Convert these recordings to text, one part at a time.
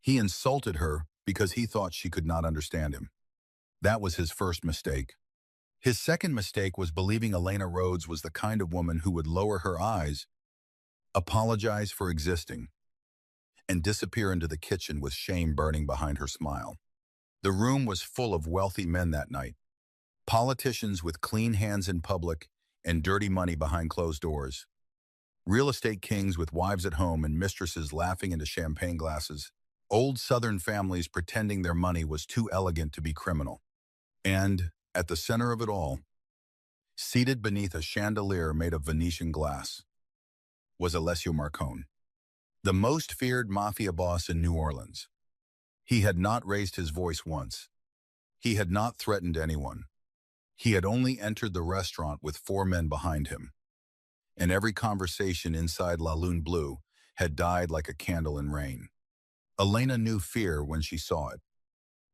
He insulted her because he thought she could not understand him. That was his first mistake. His second mistake was believing Elena Rhodes was the kind of woman who would lower her eyes, apologize for existing, and disappear into the kitchen with shame burning behind her smile. The room was full of wealthy men that night, politicians with clean hands in public and dirty money behind closed doors, real estate kings with wives at home and mistresses laughing into champagne glasses, old Southern families pretending their money was too elegant to be criminal. And, at the center of it all, seated beneath a chandelier made of Venetian glass, was Alessio Marcone, the most feared mafia boss in New Orleans. He had not raised his voice once. He had not threatened anyone. He had only entered the restaurant with 4 men behind him. And every conversation inside La Lune Bleu had died like a candle in rain. Elena knew fear when she saw it.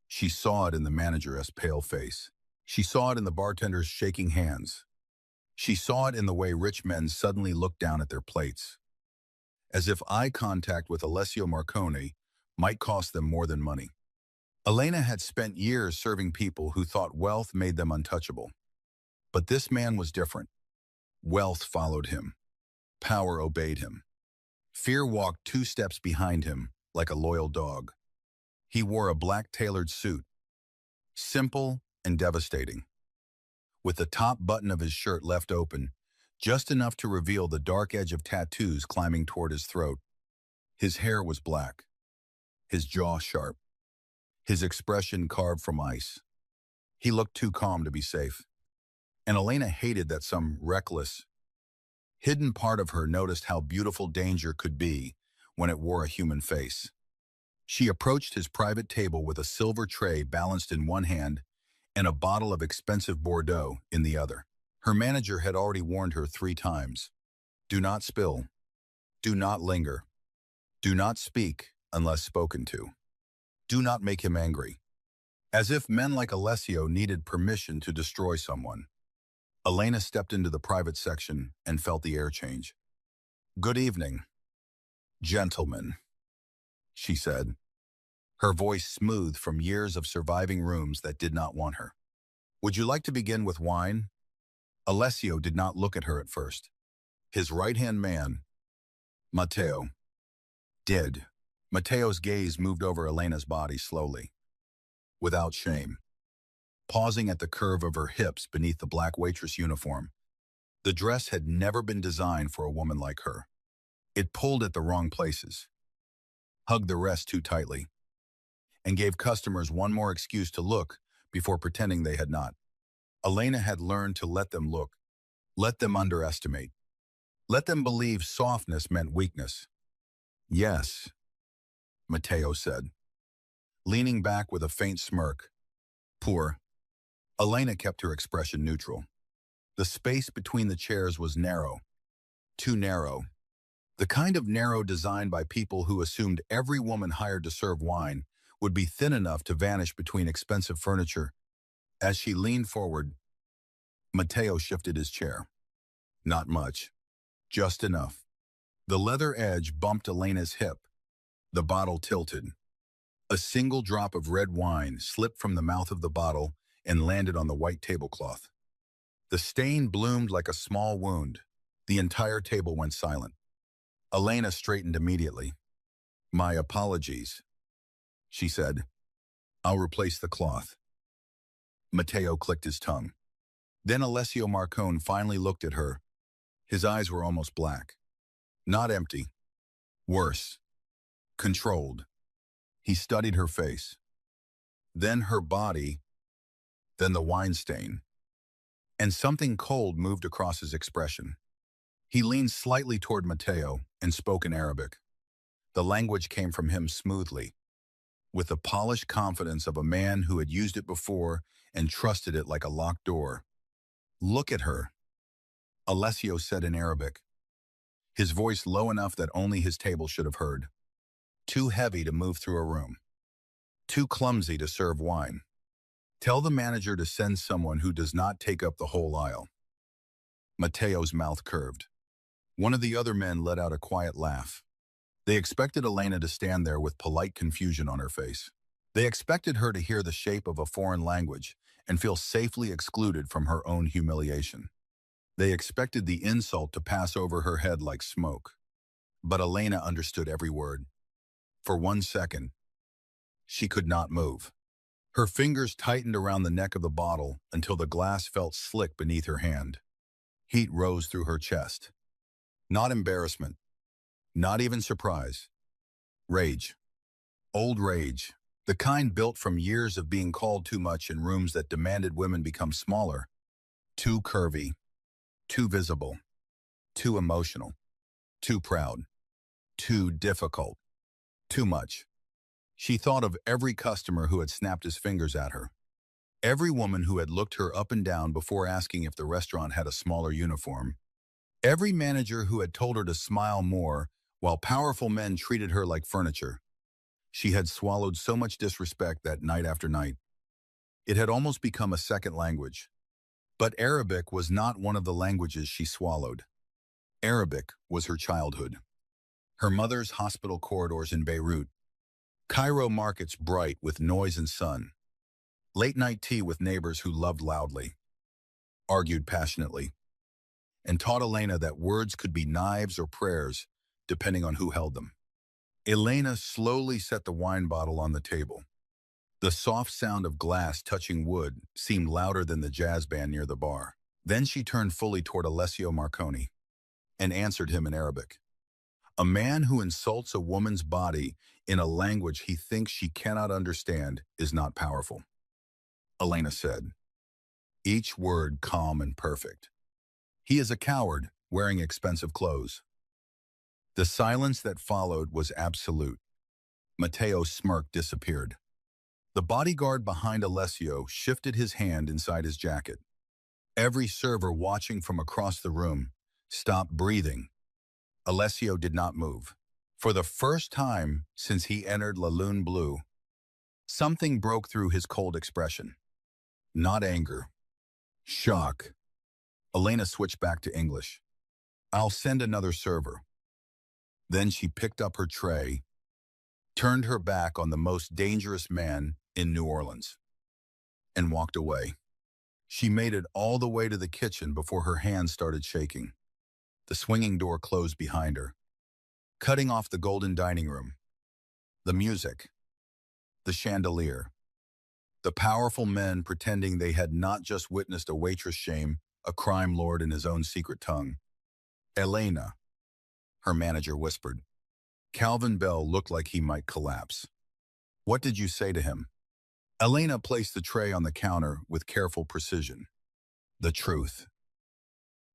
She saw it in the manager's pale face. She saw it in the bartender's shaking hands. She saw it in the way rich men suddenly looked down at their plates, as if eye contact with Alessio Marcone might cost them more than money. Elena had spent years serving people who thought wealth made them untouchable. But this man was different. Wealth followed him. Power obeyed him. Fear walked 2 steps behind him like a loyal dog. He wore a black tailored suit, simple and devastating, with the top button of his shirt left open, just enough to reveal the dark edge of tattoos climbing toward his throat. His hair was black, his jaw sharp, his expression carved from ice. He looked too calm to be safe. And Elena hated that some reckless, hidden part of her noticed how beautiful danger could be when it wore a human face. She approached his private table with a silver tray balanced in one hand and a bottle of expensive Bordeaux in the other. Her manager had already warned her 3 times. Do not spill. Do not linger. Do not speak unless spoken to. Do not make him angry. As if men like Alessio needed permission to destroy someone. Elena stepped into the private section and felt the air change. Good evening, gentlemen, she said, her voice smooth from years of surviving rooms that did not want her. Would you like to begin with wine? Alessio did not look at her at first. His right-hand man, Matteo, did. Matteo's gaze moved over Elena's body slowly, without shame, pausing at the curve of her hips beneath the black waitress uniform. The dress had never been designed for a woman like her. It pulled at the wrong places, hugged the rest too tightly, and gave customers one more excuse to look before pretending they had not. Elena had learned to let them look, let them underestimate, let them believe softness meant weakness. Yes, Matteo said, leaning back with a faint smirk. Poor. Elena kept her expression neutral. The space between the chairs was narrow, too narrow. The kind of narrow designed by people who assumed every woman hired to serve wine would be thin enough to vanish between expensive furniture. As she leaned forward, Matteo shifted his chair. Not much, just enough. The leather edge bumped Elena's hip. The bottle tilted. A single drop of red wine slipped from the mouth of the bottle and landed on the white tablecloth. The stain bloomed like a small wound. The entire table went silent. Elena straightened immediately. My apologies, she said. I'll replace the cloth. Matteo clicked his tongue. Then Alessio Marcone finally looked at her. His eyes were almost black. Not empty. Worse. Controlled. He studied her face. Then her body. Then the wine stain. And something cold moved across his expression. He leaned slightly toward Matteo and spoke in Arabic. The language came from him smoothly, with the polished confidence of a man who had used it before and trusted it like a locked door. Look at her, Alessio said in Arabic, his voice low enough that only his table should have heard. Too heavy to move through a room. Too clumsy to serve wine. Tell the manager to send someone who does not take up the whole aisle. Matteo's mouth curved. One of the other men let out a quiet laugh. They expected Elena to stand there with polite confusion on her face. They expected her to hear the shape of a foreign language and feel safely excluded from her own humiliation. They expected the insult to pass over her head like smoke. But Elena understood every word. For 1 second, she could not move. Her fingers tightened around the neck of the bottle until the glass felt slick beneath her hand. Heat rose through her chest. Not embarrassment, not even surprise. Rage. Old rage. The kind built from years of being called too much in rooms that demanded women become smaller. Too curvy. Too visible. Too emotional. Too proud. Too difficult. Too much. She thought of every customer who had snapped his fingers at her. Every woman who had looked her up and down before asking if the restaurant had a smaller uniform. Every manager who had told her to smile more while powerful men treated her like furniture. She had swallowed so much disrespect that night after night. It had almost become a second language. But Arabic was not one of the languages she swallowed. Arabic was her childhood. Her mother's hospital corridors in Beirut. Cairo markets bright with noise and sun. Late-night tea with neighbors who loved loudly, argued passionately, and taught Elena that words could be knives or prayers, depending on who held them. Elena slowly set the wine bottle on the table. The soft sound of glass touching wood seemed louder than the jazz band near the bar. Then she turned fully toward Alessio Marconi and answered him in Arabic. A man who insults a woman's body in a language he thinks she cannot understand is not powerful, Elena said, each word calm and perfect. He is a coward wearing expensive clothes. The silence that followed was absolute. Matteo's smirk disappeared. The bodyguard behind Alessio shifted his hand inside his jacket. Every server watching from across the room stopped breathing. Alessio did not move. For the first time since he entered La Lune Bleu, something broke through his cold expression. Not anger. Shock. Elena switched back to English. I'll send another server. Then she picked up her tray, turned her back on the most dangerous man in New Orleans, and walked away. She made it all the way to the kitchen before her hands started shaking. The swinging door closed behind her, cutting off the golden dining room, the music, the chandelier, the powerful men pretending they had not just witnessed a waitress shame a crime lord in his own secret tongue. Elena, her manager whispered. Calvin Bell looked like he might collapse. What did you say to him? Elena placed the tray on the counter with careful precision. The truth.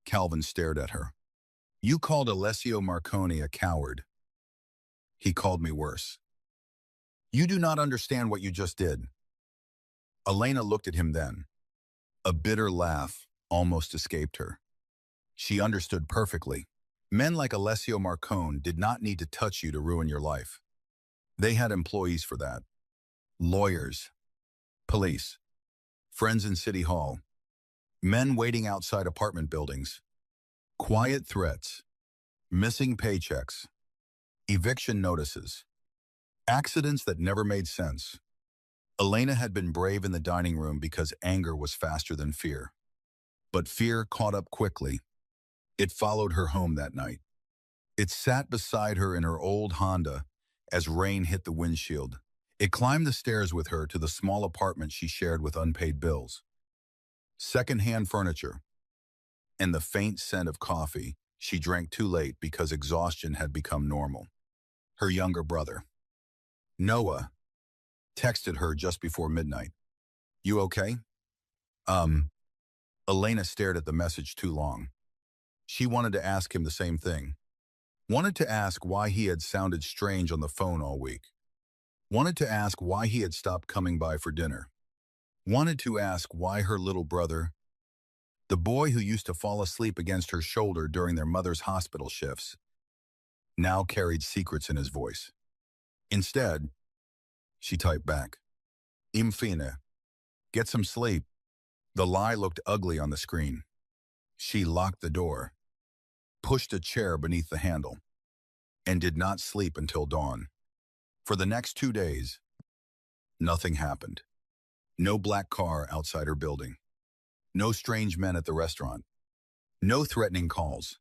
Calvin stared at her. You called Alessio Marconi a coward. He called me worse. You do not understand what you just did. Elena looked at him then. A bitter laugh almost escaped her. She understood perfectly. Men like Alessio Marcone did not need to touch you to ruin your life. They had employees for that. Lawyers, police, friends in City Hall, men waiting outside apartment buildings, quiet threats, missing paychecks, eviction notices, accidents that never made sense. Elena had been brave in the dining room because anger was faster than fear. But fear caught up quickly. It followed her home that night. It sat beside her in her old Honda as rain hit the windshield. It climbed the stairs with her to the small apartment she shared with unpaid bills. Second-hand furniture, and the faint scent of coffee she drank too late because exhaustion had become normal. Her younger brother, Noah, texted her just before midnight. You okay? Elena stared at the message too long. She wanted to ask him the same thing. Wanted to ask why he had sounded strange on the phone all week. Wanted to ask why he had stopped coming by for dinner. Wanted to ask why her little brother, the boy who used to fall asleep against her shoulder during their mother's hospital shifts, now carried secrets in his voice. Instead, she typed back, Infine, get some sleep. The lie looked ugly on the screen. She locked the door, pushed a chair beneath the handle, and did not sleep until dawn. For the next 2 days, nothing happened. No black car outside her building. No strange men at the restaurant. No threatening calls.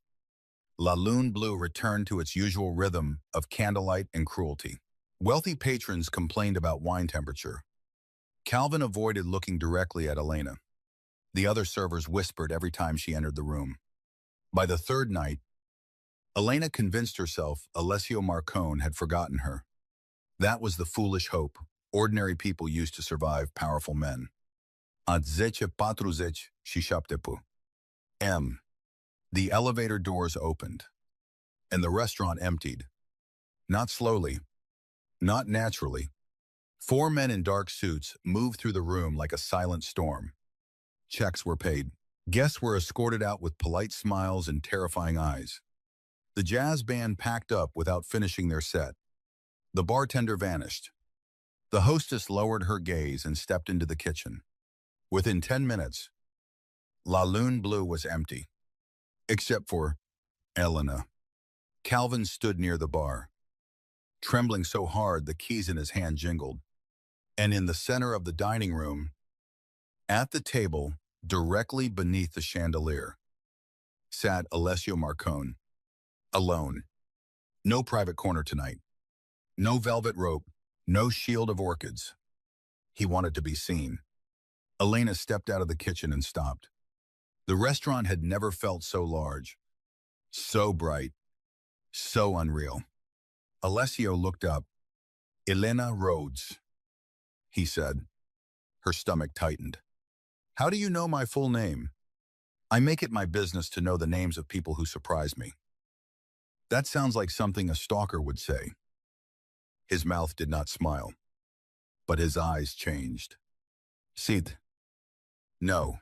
La Lune Bleu returned to its usual rhythm of candlelight and cruelty. Wealthy patrons complained about wine temperature. Calvin avoided looking directly at Elena. The other servers whispered every time she entered the room. By the third night, Elena convinced herself Alessio Marcone had forgotten her. That was the foolish hope ordinary people used to survive powerful men. At 10:40 she szeptepu. M. The elevator doors opened, and the restaurant emptied. Not slowly, not naturally. 4 men in dark suits moved through the room like a silent storm. Checks were paid. Guests were escorted out with polite smiles and terrifying eyes. The jazz band packed up without finishing their set. The bartender vanished. The hostess lowered her gaze and stepped into the kitchen. Within 10 minutes, La Lune Bleu was empty. Except for Elena. Calvin stood near the bar, trembling so hard the keys in his hand jingled. And in the center of the dining room, at the table, directly beneath the chandelier, sat Alessio Marcone, alone. No private corner tonight. No velvet rope. No shield of orchids. He wanted to be seen. Elena stepped out of the kitchen and stopped. The restaurant had never felt so large, so bright, so unreal. Alessio looked up. Elena Rhodes, he said. Her stomach tightened. How do you know my full name? I make it my business to know the names of people who surprise me. That sounds like something a stalker would say. His mouth did not smile, but his eyes changed. Sid. No.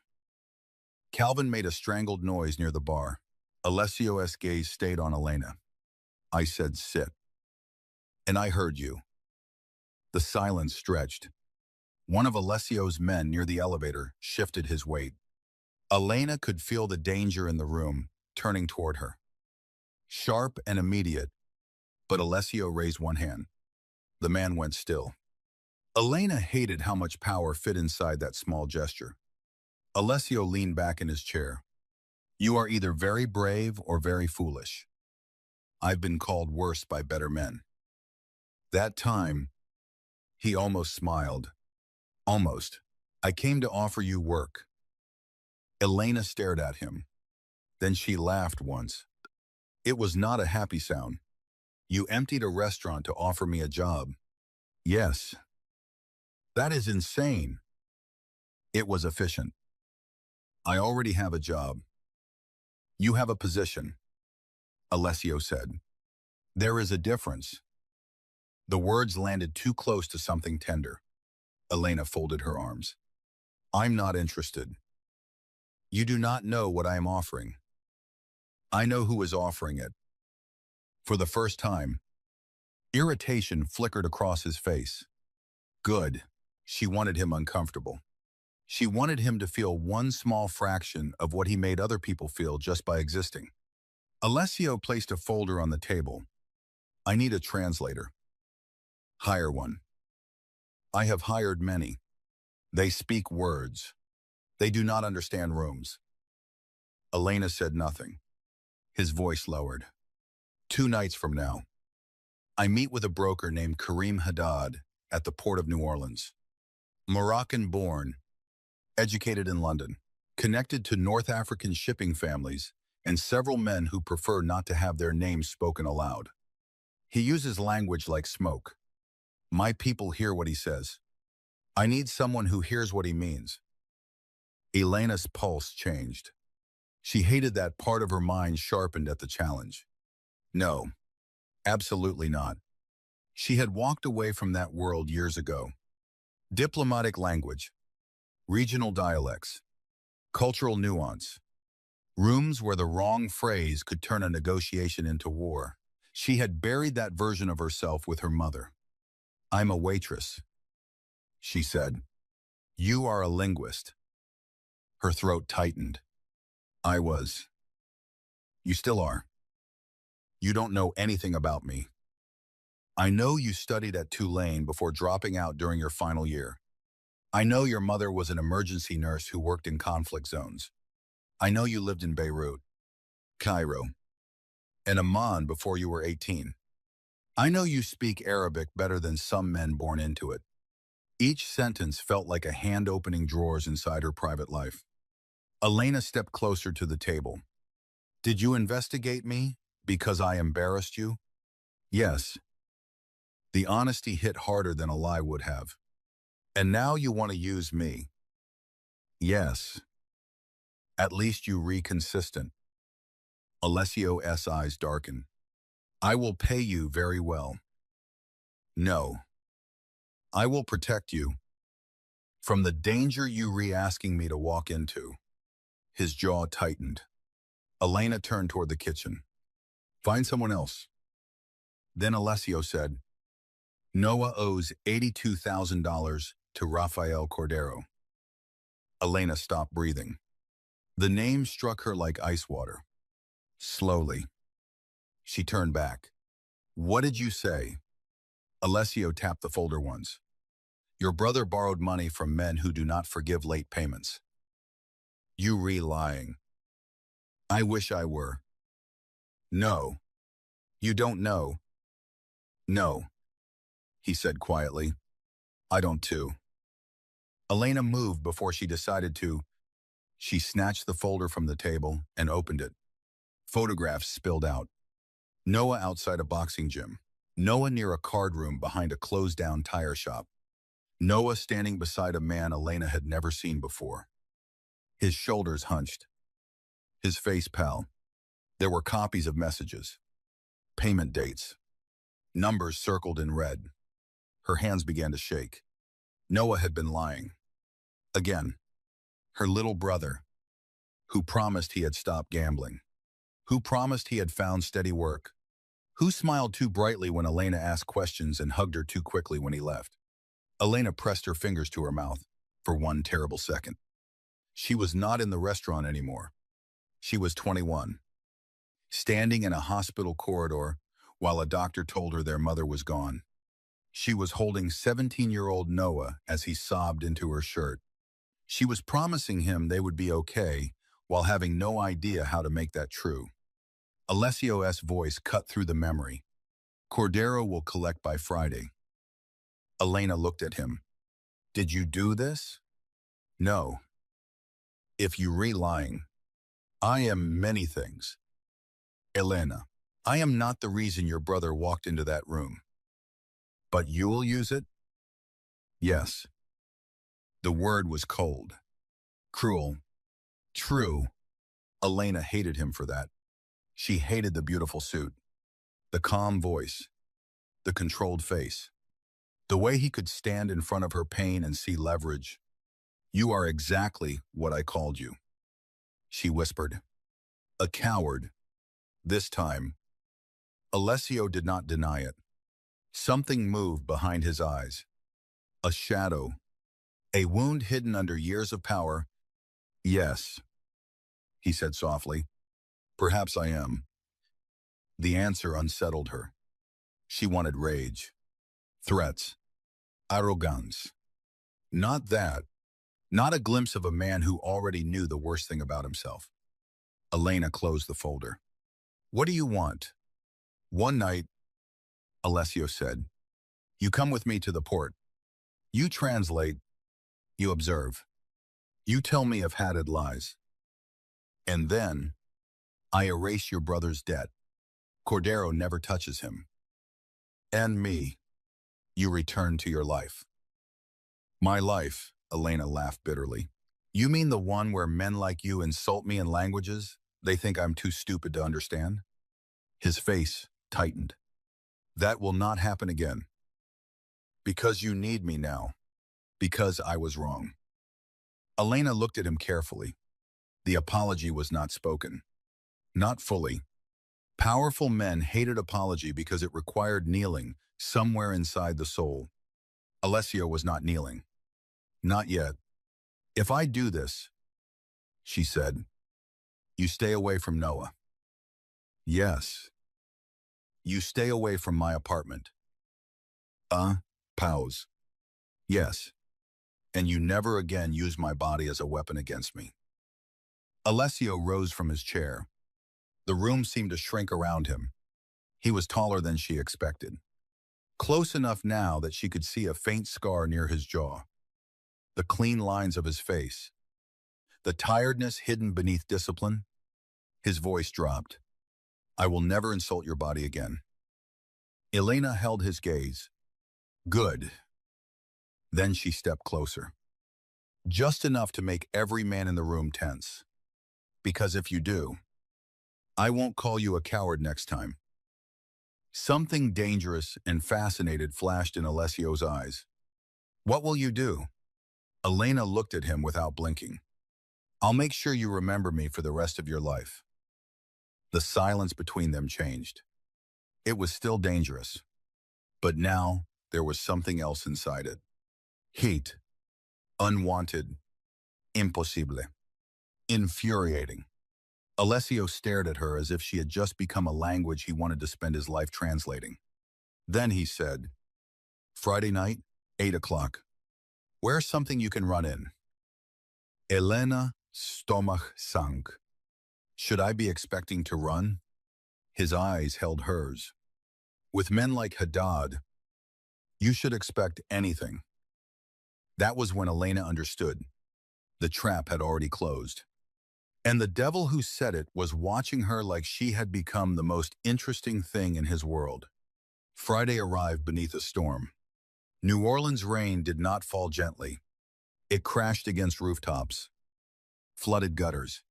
Calvin made a strangled noise near the bar. Alessio's gaze stayed on Elena. I said sit. And I heard you. The silence stretched. One of Alessio's men near the elevator shifted his weight. Elena could feel the danger in the room, turning toward her. Sharp and immediate, but Alessio raised one hand. The man went still. Elena hated how much power fit inside that small gesture. Alessio leaned back in his chair. You are either very brave or very foolish. I've been called worse by better men. That time, he almost smiled. Almost. I came to offer you work. Elena stared at him. Then she laughed once. It was not a happy sound. You emptied a restaurant to offer me a job. Yes. That is insane. It was efficient. I already have a job. You have a position, Alessio said. There is a difference. The words landed too close to something tender. Elena folded her arms. I'm not interested. You do not know what I am offering. I know who is offering it. For the first time, irritation flickered across his face. Good. She wanted him uncomfortable. She wanted him to feel one small fraction of what he made other people feel just by existing. Alessio placed a folder on the table. I need a translator. Hire one. I have hired many. They speak words. They do not understand rooms. Elena said nothing. His voice lowered. 2 nights from now, I meet with a broker named Karim Haddad at the port of New Orleans. Moroccan-born, educated in London, connected to North African shipping families and several men who prefer not to have their names spoken aloud. He uses language like smoke. My people hear what he says. I need someone who hears what he means. Elena's pulse changed. She hated that part of her mind sharpened at the challenge. No, absolutely not. She had walked away from that world years ago. Diplomatic language, regional dialects, cultural nuance, rooms where the wrong phrase could turn a negotiation into war. She had buried that version of herself with her mother. I'm a waitress, she said. You are a linguist. Her throat tightened. I was. You still are. You don't know anything about me. I know you studied at Tulane before dropping out during your final year. I know your mother was an emergency nurse who worked in conflict zones. I know you lived in Beirut, Cairo, and Amman before you were 18. I know you speak Arabic better than some men born into it. Each sentence felt like a hand opening drawers inside her private life. Elena stepped closer to the table. Did you investigate me because I embarrassed you? Yes. The honesty hit harder than a lie would have. And now you want to use me? Yes. At least you reconsistent. Alessio's eyes darken. I will pay you very well. No. I will protect you from the danger you re-asking me to walk into. His jaw tightened. Elena turned toward the kitchen. Find someone else. Then Alessio said, Noah owes $82,000 to Rafael Cordero. Elena stopped breathing. The name struck her like ice water. Slowly. She turned back. What did you say? Alessio tapped the folder once. Your brother borrowed money from men who do not forgive late payments. You lying. I wish I were. No. You don't know. No. He said quietly. I don't too. Elena moved before she decided to. She snatched the folder from the table and opened it. Photographs spilled out. Noah outside a boxing gym. Noah near a card room behind a closed-down tire shop. Noah standing beside a man Elena had never seen before. His shoulders hunched. His face pale. There were copies of messages. Payment dates. Numbers circled in red. Her hands began to shake. Noah had been lying. Again. Her little brother, who promised he had stopped gambling, who promised he had found steady work, who smiled too brightly when Elena asked questions and hugged her too quickly when he left. Elena pressed her fingers to her mouth for one terrible second. She was not in the restaurant anymore. She was 21, standing in a hospital corridor while a doctor told her their mother was gone. She was holding 17-year-old Noah as he sobbed into her shirt. She was promising him they would be okay while having no idea how to make that true. Alessio's voice cut through the memory. Cordero will collect by Friday. Elena looked at him. Did you do this? No. If you lying, I am many things. Elena, I am not the reason your brother walked into that room. But you'll use it? Yes. The word was cold. Cruel. True. Elena hated him for that. She hated the beautiful suit, the calm voice, the controlled face, the way he could stand in front of her pain and see leverage. You are exactly what I called you, she whispered. A coward. This time. Alessio did not deny it. Something moved behind his eyes. A shadow. A wound hidden under years of power. Yes, he said softly. Perhaps I am. The answer unsettled her. She wanted rage, threats, arrogance. Not that. Not a glimpse of a man who already knew the worst thing about himself. Elena closed the folder. What do you want? One night, Alessio said, you come with me to the port. You translate. You observe. You tell me of hatted lies. And then, I erase your brother's debt. Cordero never touches him. And me. You return to your life. My life, Elena laughed bitterly. You mean the one where men like you insult me in languages they think I'm too stupid to understand? His face tightened. That will not happen again. Because you need me now. Because I was wrong. Elena looked at him carefully. The apology was not spoken. Not fully. Powerful men hated apology because it required kneeling somewhere inside the soul. Alessio was not kneeling. Not yet. If I do this, she said, you stay away from Noah. Yes. You stay away from my apartment. Uh, pause. Yes. And you never again use my body as a weapon against me. Alessio rose from his chair. The room seemed to shrink around him. He was taller than she expected. Close enough now that she could see a faint scar near his jaw. The clean lines of his face. The tiredness hidden beneath discipline. His voice dropped. I will never insult your body again. Elena held his gaze. Good. Then she stepped closer. Just enough to make every man in the room tense. Because if you do, I won't call you a coward next time. Something dangerous and fascinated flashed in Alessio's eyes. What will you do? Elena looked at him without blinking. I'll make sure you remember me for the rest of your life. The silence between them changed. It was still dangerous, but now there was something else inside it. Heat. Unwanted. Impossible. Infuriating. Alessio stared at her as if she had just become a language he wanted to spend his life translating. Then he said, Friday night, 8 o'clock. Where's something you can run in? Elena stomach sank. Should I be expecting to run? His eyes held hers. With men like Haddad, you should expect anything. That was when Elena understood. The trap had already closed. And the devil who said it was watching her like she had become the most interesting thing in his world. Friday arrived beneath a storm. New Orleans rain did not fall gently. It crashed against rooftops, flooded gutters,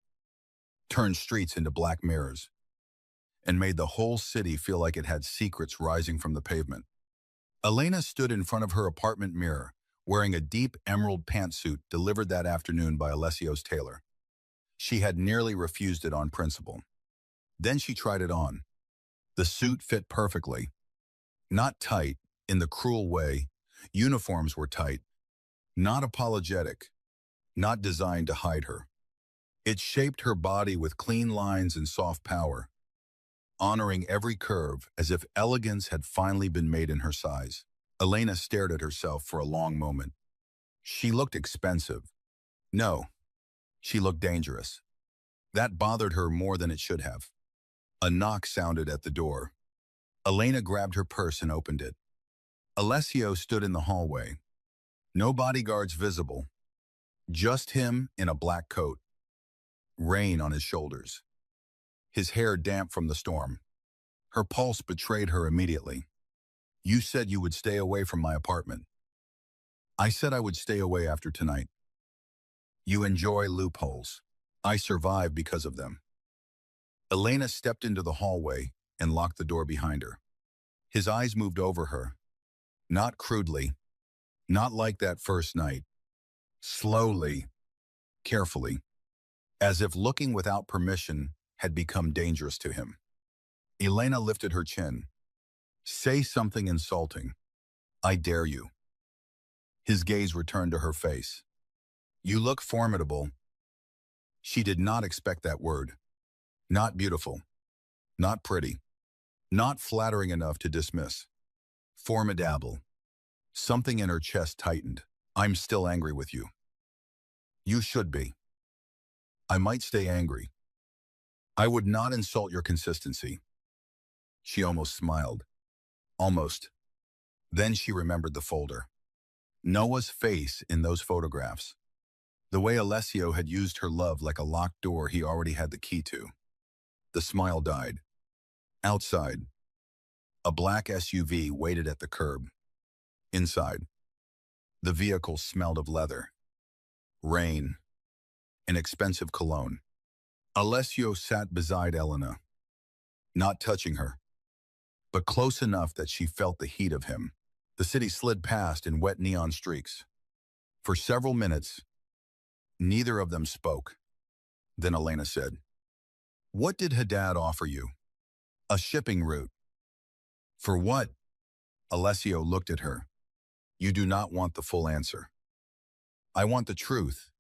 turned streets into black mirrors, and made the whole city feel like it had secrets rising from the pavement. Elena stood in front of her apartment mirror, wearing a deep emerald pantsuit delivered that afternoon by Alessio's tailor. She had nearly refused it on principle. Then she tried it on. The suit fit perfectly. Not tight, in the cruel way. Uniforms were tight. Not apologetic. Not designed to hide her. It shaped her body with clean lines and soft power, honoring every curve as if elegance had finally been made in her size. Elena stared at herself for a long moment. She looked expensive. No, she looked dangerous. That bothered her more than it should have. A knock sounded at the door. Elena grabbed her purse and opened it. Alessio stood in the hallway. No bodyguards visible. Just him in a black coat. Rain on his shoulders. His hair damp from the storm. Her pulse betrayed her immediately. You said you would stay away from my apartment. I said I would stay away after tonight. You enjoy loopholes. I survive because of them. Elena stepped into the hallway and locked the door behind her. His eyes moved over her. Not crudely. Not like that first night. Slowly. Carefully. As if looking without permission had become dangerous to him. Elena lifted her chin. Say something insulting. I dare you. His gaze returned to her face. You look formidable. She did not expect that word. Not beautiful. Not pretty. Not flattering enough to dismiss. Formidable. Something in her chest tightened. I'm still angry with you. You should be. I might stay angry. I would not insult your consistency. She almost smiled. Almost. Then she remembered the folder. Noah's face in those photographs. The way Alessio had used her love like a locked door he already had the key to. The smile died. Outside, a black SUV waited at the curb. Inside, the vehicle smelled of leather, rain, and expensive cologne. Alessio sat beside Elena, not touching her, but close enough that she felt the heat of him. The city slid past in wet neon streaks. For several minutes, neither of them spoke. Then Elena said, What did Haddad offer you? A shipping route. For what? Alessio looked at her. You do not want the full answer. I want the truth.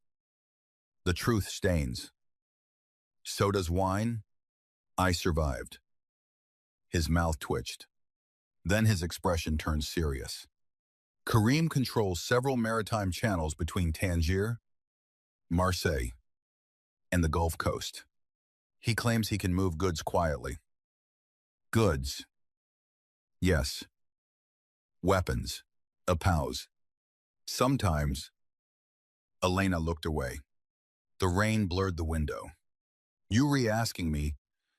The truth stains. So does wine. I survived. His mouth twitched. Then his expression turned serious. Karim controls several maritime channels between Tangier, Marseille, and the Gulf Coast. He claims he can move goods quietly. Goods. Yes. Weapons. Apows. Sometimes. Elena looked away. The rain blurred the window. You re-asking me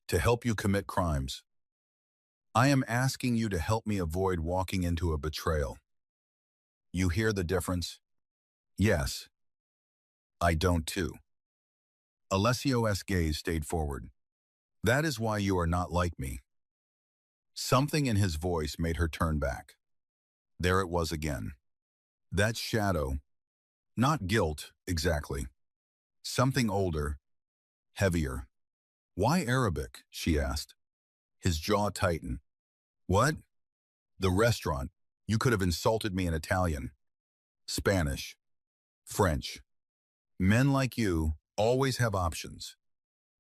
to help you commit crimes. I am asking you to help me avoid walking into a betrayal. You hear the difference? Yes. I don't too. Alessio's gaze stayed forward. That is why you are not like me. Something in his voice made her turn back. There it was again. That shadow. Not guilt, exactly. Something older, heavier. Why Arabic? She asked. His jaw tightened. What? The restaurant. You could have insulted me in Italian. Spanish. French. Men like you always have options.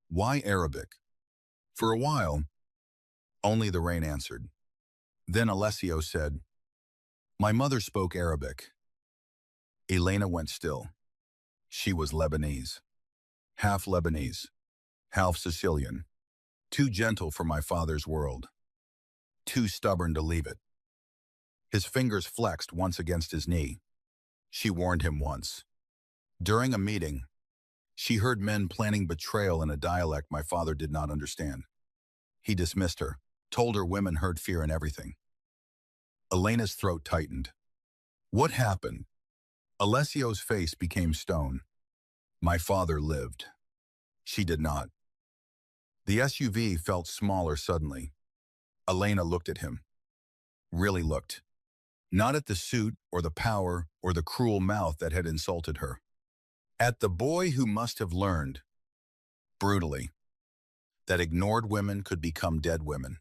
Why Arabic? For a while, only the rain answered. Then Alessio said, My mother spoke Arabic. Elena went still. She was Lebanese. Half Lebanese. Half Sicilian. Too gentle for my father's world. Too stubborn to leave it. His fingers flexed once against his knee. She warned him once. During a meeting, she heard men planning betrayal in a dialect my father did not understand. He dismissed her, told her women heard fear in everything. Elena's throat tightened. What happened? Alessio's face became stone. My father lived. She did not. The SUV felt smaller suddenly. Elena looked at him. Really looked. Not at the suit or the power or the cruel mouth that had insulted her. At the boy who must have learned, brutally, that ignored women could become dead women.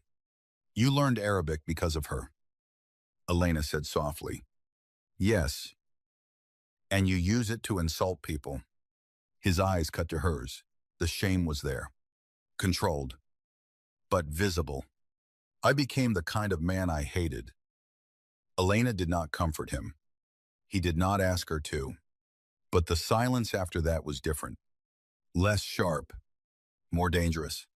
You learned Arabic because of her. Elena said softly. Yes. And you use it to insult people. His eyes cut to hers. The shame was there. Controlled. But visible. I became the kind of man I hated. Elena did not comfort him. He did not ask her to. But the silence after that was different. Less sharp. More dangerous.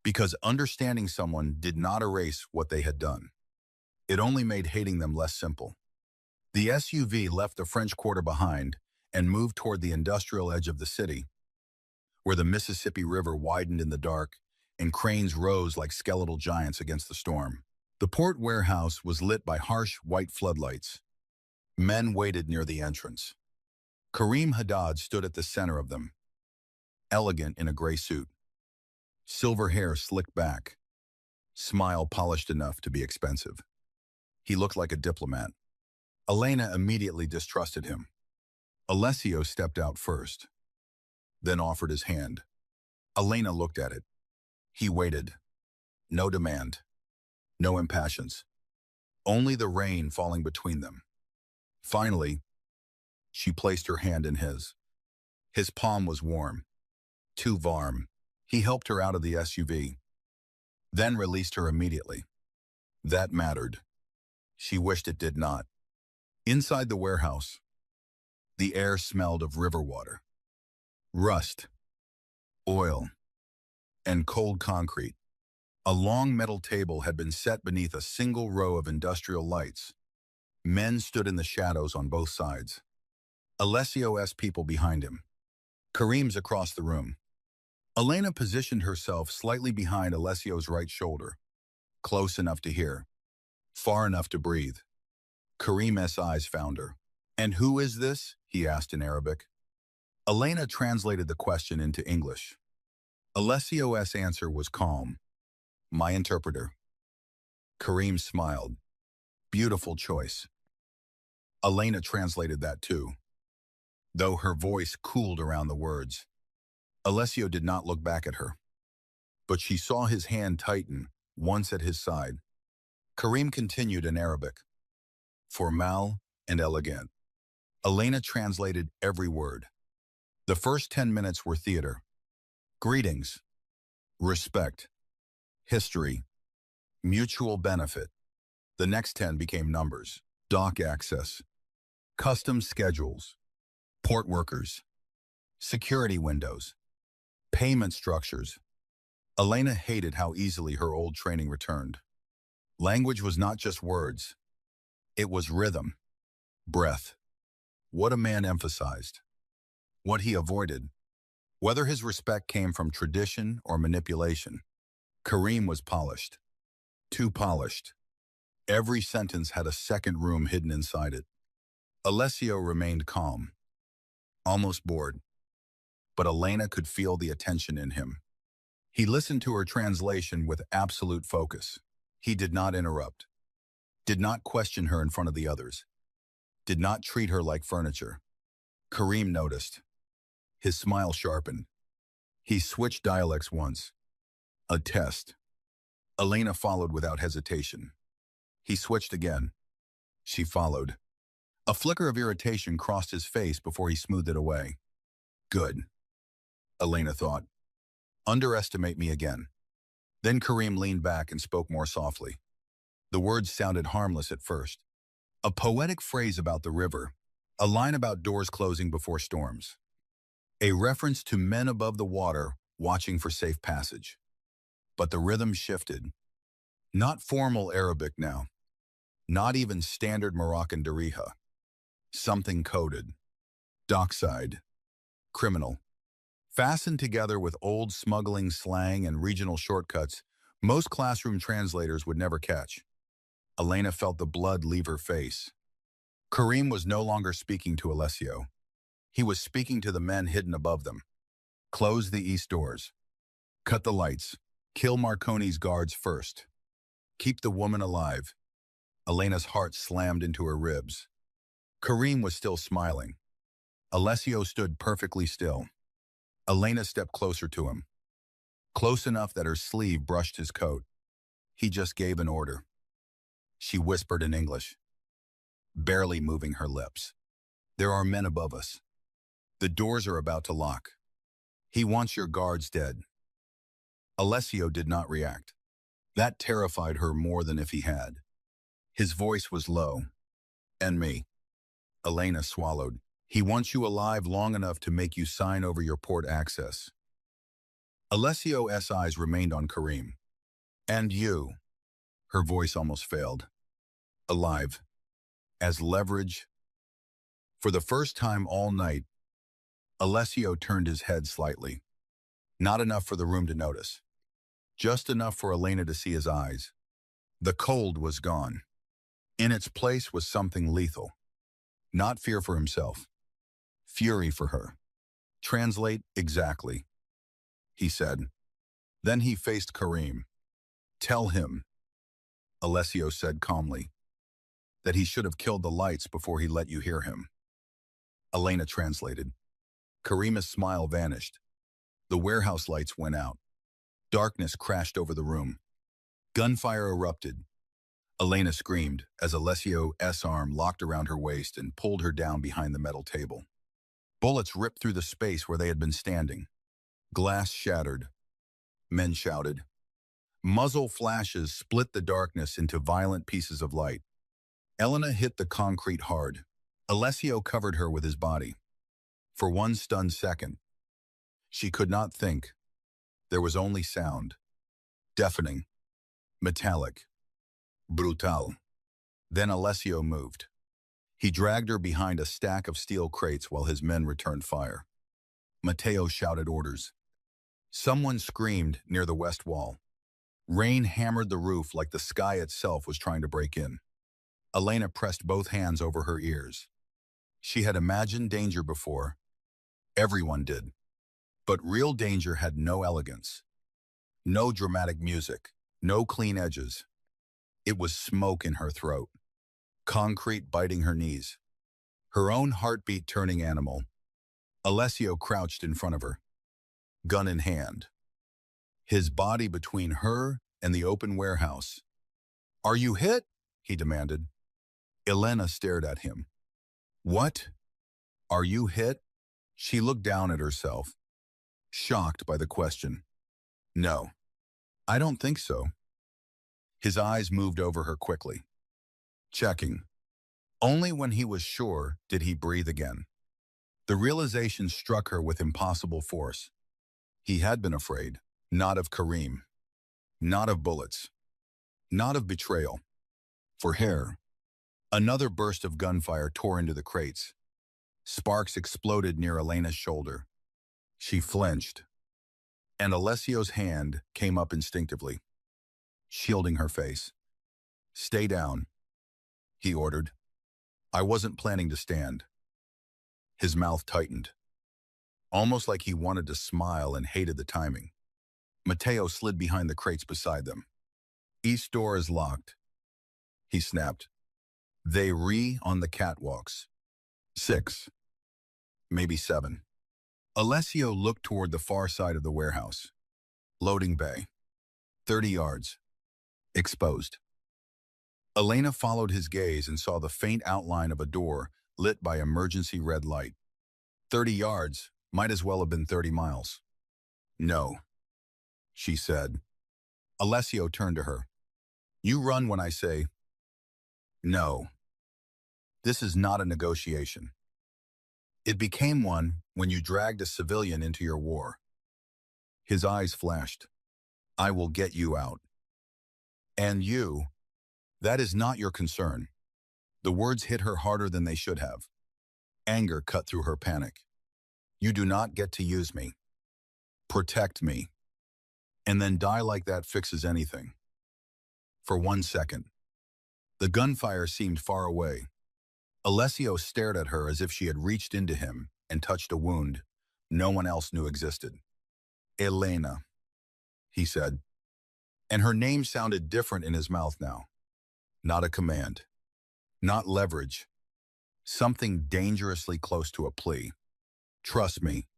Because understanding someone did not erase what they had done. It only made hating them less simple. The SUV left the French Quarter behind and moved toward the industrial edge of the city, where the Mississippi River widened in the dark and cranes rose like skeletal giants against the storm. The port warehouse was lit by harsh white floodlights. Men waited near the entrance. Karim Haddad stood at the center of them, elegant in a gray suit. Silver hair slicked back, smile polished enough to be expensive. He looked like a diplomat. Elena immediately distrusted him. Alessio stepped out first, then offered his hand. Elena looked at it. He waited. No demand. No impatience. Only the rain falling between them. Finally, she placed her hand in his. His palm was warm. Too warm. He helped her out of the SUV, then released her immediately. That mattered. She wished it did not. Inside the warehouse, the air smelled of river water, rust, oil, and cold concrete. A long metal table had been set beneath a single row of industrial lights. Men stood in the shadows on both sides. Alessio's people behind him. Karim's across the room. Elena positioned herself slightly behind Alessio's right shoulder, close enough to hear, far enough to breathe. Karim's eyes found her. And who is this? He asked in Arabic. Elena translated the question into English. Alessio's answer was calm. My interpreter. Karim smiled. Beautiful choice. Elena translated that too, though her voice cooled around the words. Alessio did not look back at her, but she saw his hand tighten once at his side. Karim continued in Arabic. Formal and elegant. Elena translated every word. The first 10 minutes were theater. Greetings. Respect. History. mutual benefit. The next 10 became numbers: dock access, custom schedules, port workers, security windows, payment structures. Elena hated how easily her old training returned. Language was not just words. It was rhythm, breath. What a man emphasized. What he avoided. Whether his respect came from tradition or manipulation, Kareem was polished. Too polished. Every sentence had a second room hidden inside it. Alessio remained calm, almost bored, but Elena could feel the attention in him. He listened to her translation with absolute focus. He did not interrupt, did not question her in front of the others, did not treat her like furniture. Kareem noticed. His smile sharpened. He switched dialects once. A test. Elena followed without hesitation. He switched again. She followed. A flicker of irritation crossed his face before he smoothed it away. Good, Elena thought. Underestimate me again. Then Kareem leaned back and spoke more softly. The words sounded harmless at first. A poetic phrase about the river, a line about doors closing before storms, a reference to men above the water watching for safe passage. But the rhythm shifted. Not formal Arabic now. Not even standard Moroccan Darija. Something coded. Dockside. Criminal. Fastened together with old smuggling slang and regional shortcuts most classroom translators would never catch. Elena felt the blood leave her face. Kareem was no longer speaking to Alessio. He was speaking to the men hidden above them. Close the east doors. Cut the lights. Kill Marconi's guards first. Keep the woman alive. Elena's heart slammed into her ribs. Kareem was still smiling. Alessio stood perfectly still. Elena stepped closer to him. Close enough that her sleeve brushed his coat. He just gave an order. She whispered in English, barely moving her lips. There are men above us. The doors are about to lock. He wants your guards dead. Alessio did not react. That terrified her more than if he had. His voice was low. And me. Elena swallowed. He wants you alive long enough to make you sign over your port access. Alessio's eyes remained on Kareem. And you. Her voice almost failed. Alive. As leverage. For the first time all night, Alessio turned his head slightly. Not enough for the room to notice. Just enough for Elena to see his eyes. The cold was gone. In its place was something lethal. Not fear for himself. Fury for her. Translate exactly, he said. Then he faced Kareem. Tell him, Alessio said calmly, that he should have killed the lights before he let you hear him. Elena translated. Kareem's smile vanished. The warehouse lights went out. Darkness crashed over the room. Gunfire erupted. Elena screamed as Alessio's arm locked around her waist and pulled her down behind the metal table. Bullets ripped through the space where they had been standing. Glass shattered. Men shouted. Muzzle flashes split the darkness into violent pieces of light. Elena hit the concrete hard. Alessio covered her with his body. For one stunned second, she could not think. There was only sound. Deafening. Metallic. Brutal. Then Alessio moved. He dragged her behind a stack of steel crates while his men returned fire. Matteo shouted orders. Someone screamed near the west wall. Rain hammered the roof like the sky itself was trying to break in. Elena pressed both hands over her ears. She had imagined danger before. Everyone did. But real danger had no elegance. No dramatic music. No clean edges. It was smoke in her throat. Concrete biting her knees. Her own heartbeat turning animal. Alessio crouched in front of her, gun in hand. His body between her and the open warehouse. Are you hit? He demanded. Elena stared at him. What? Are you hit? She looked down at herself, shocked by the question. No, I don't think so. His eyes moved over her quickly, checking. Only when he was sure did he breathe again. The realization struck her with impossible force. He had been afraid, not of Kareem, not of bullets, not of betrayal. For hair, another burst of gunfire tore into the crates. Sparks exploded near Elena's shoulder. She flinched, and Alessio's hand came up instinctively, shielding her face. "Stay down," he ordered. "I wasn't planning to stand." His mouth tightened, almost like he wanted to smile and hated the timing. Mateo slid behind the crates beside them. "East door is locked," he snapped. "They on the catwalks. 6, maybe 7. Alessio looked toward the far side of the warehouse. Loading bay. 30 yards. Exposed. Elena followed his gaze and saw the faint outline of a door lit by emergency red light. 30 yards might as well have been 30 miles. "No," she said. Alessio turned to her. "You run when I say." "No. This is not a negotiation. It became one when you dragged a civilian into your war." His eyes flashed. "I will get you out. And you, that is not your concern." The words hit her harder than they should have. Anger cut through her panic. "You do not get to use me. Protect me. And then die like that fixes anything." For 1 second, the gunfire seemed far away. Alessio stared at her as if she had reached into him and touched a wound no one else knew existed. "Elena," he said, and her name sounded different in his mouth now. Not a command, not leverage, something dangerously close to a plea. "Trust me."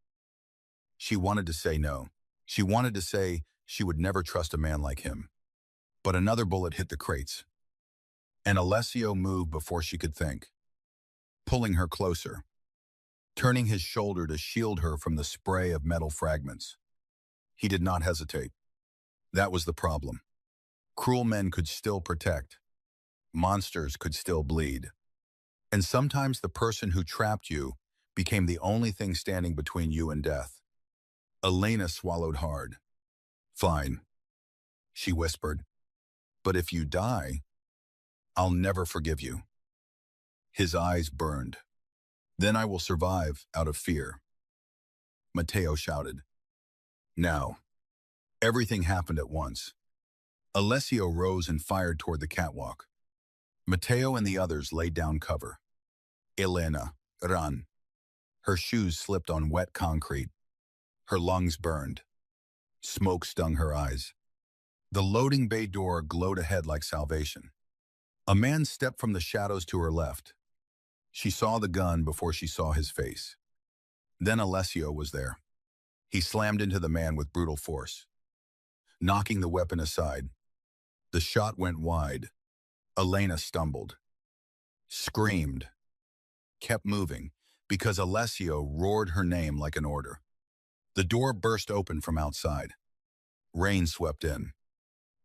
She wanted to say no. She wanted to say she would never trust a man like him. But another bullet hit the crates, and Alessio moved before she could think, pulling her closer, turning his shoulder to shield her from the spray of metal fragments. He did not hesitate. That was the problem. Cruel men could still protect. Monsters could still bleed. And sometimes the person who trapped you became the only thing standing between you and death. Elena swallowed hard. "Fine," she whispered. "But if you die, I'll never forgive you." His eyes burned. "Then I will survive out of fear," Mateo shouted. Now, everything happened at once. Alessio rose and fired toward the catwalk. Mateo and the others laid down cover. Elena, run. Her shoes slipped on wet concrete. Her lungs burned. Smoke stung her eyes. The loading bay door glowed ahead like salvation. A man stepped from the shadows to her left. She saw the gun before she saw his face. Then Alessio was there. He slammed into the man with brutal force, knocking the weapon aside. The shot went wide. Elena stumbled, screamed, kept moving, because Alessio roared her name like an order. The door burst open from outside. Rain swept in.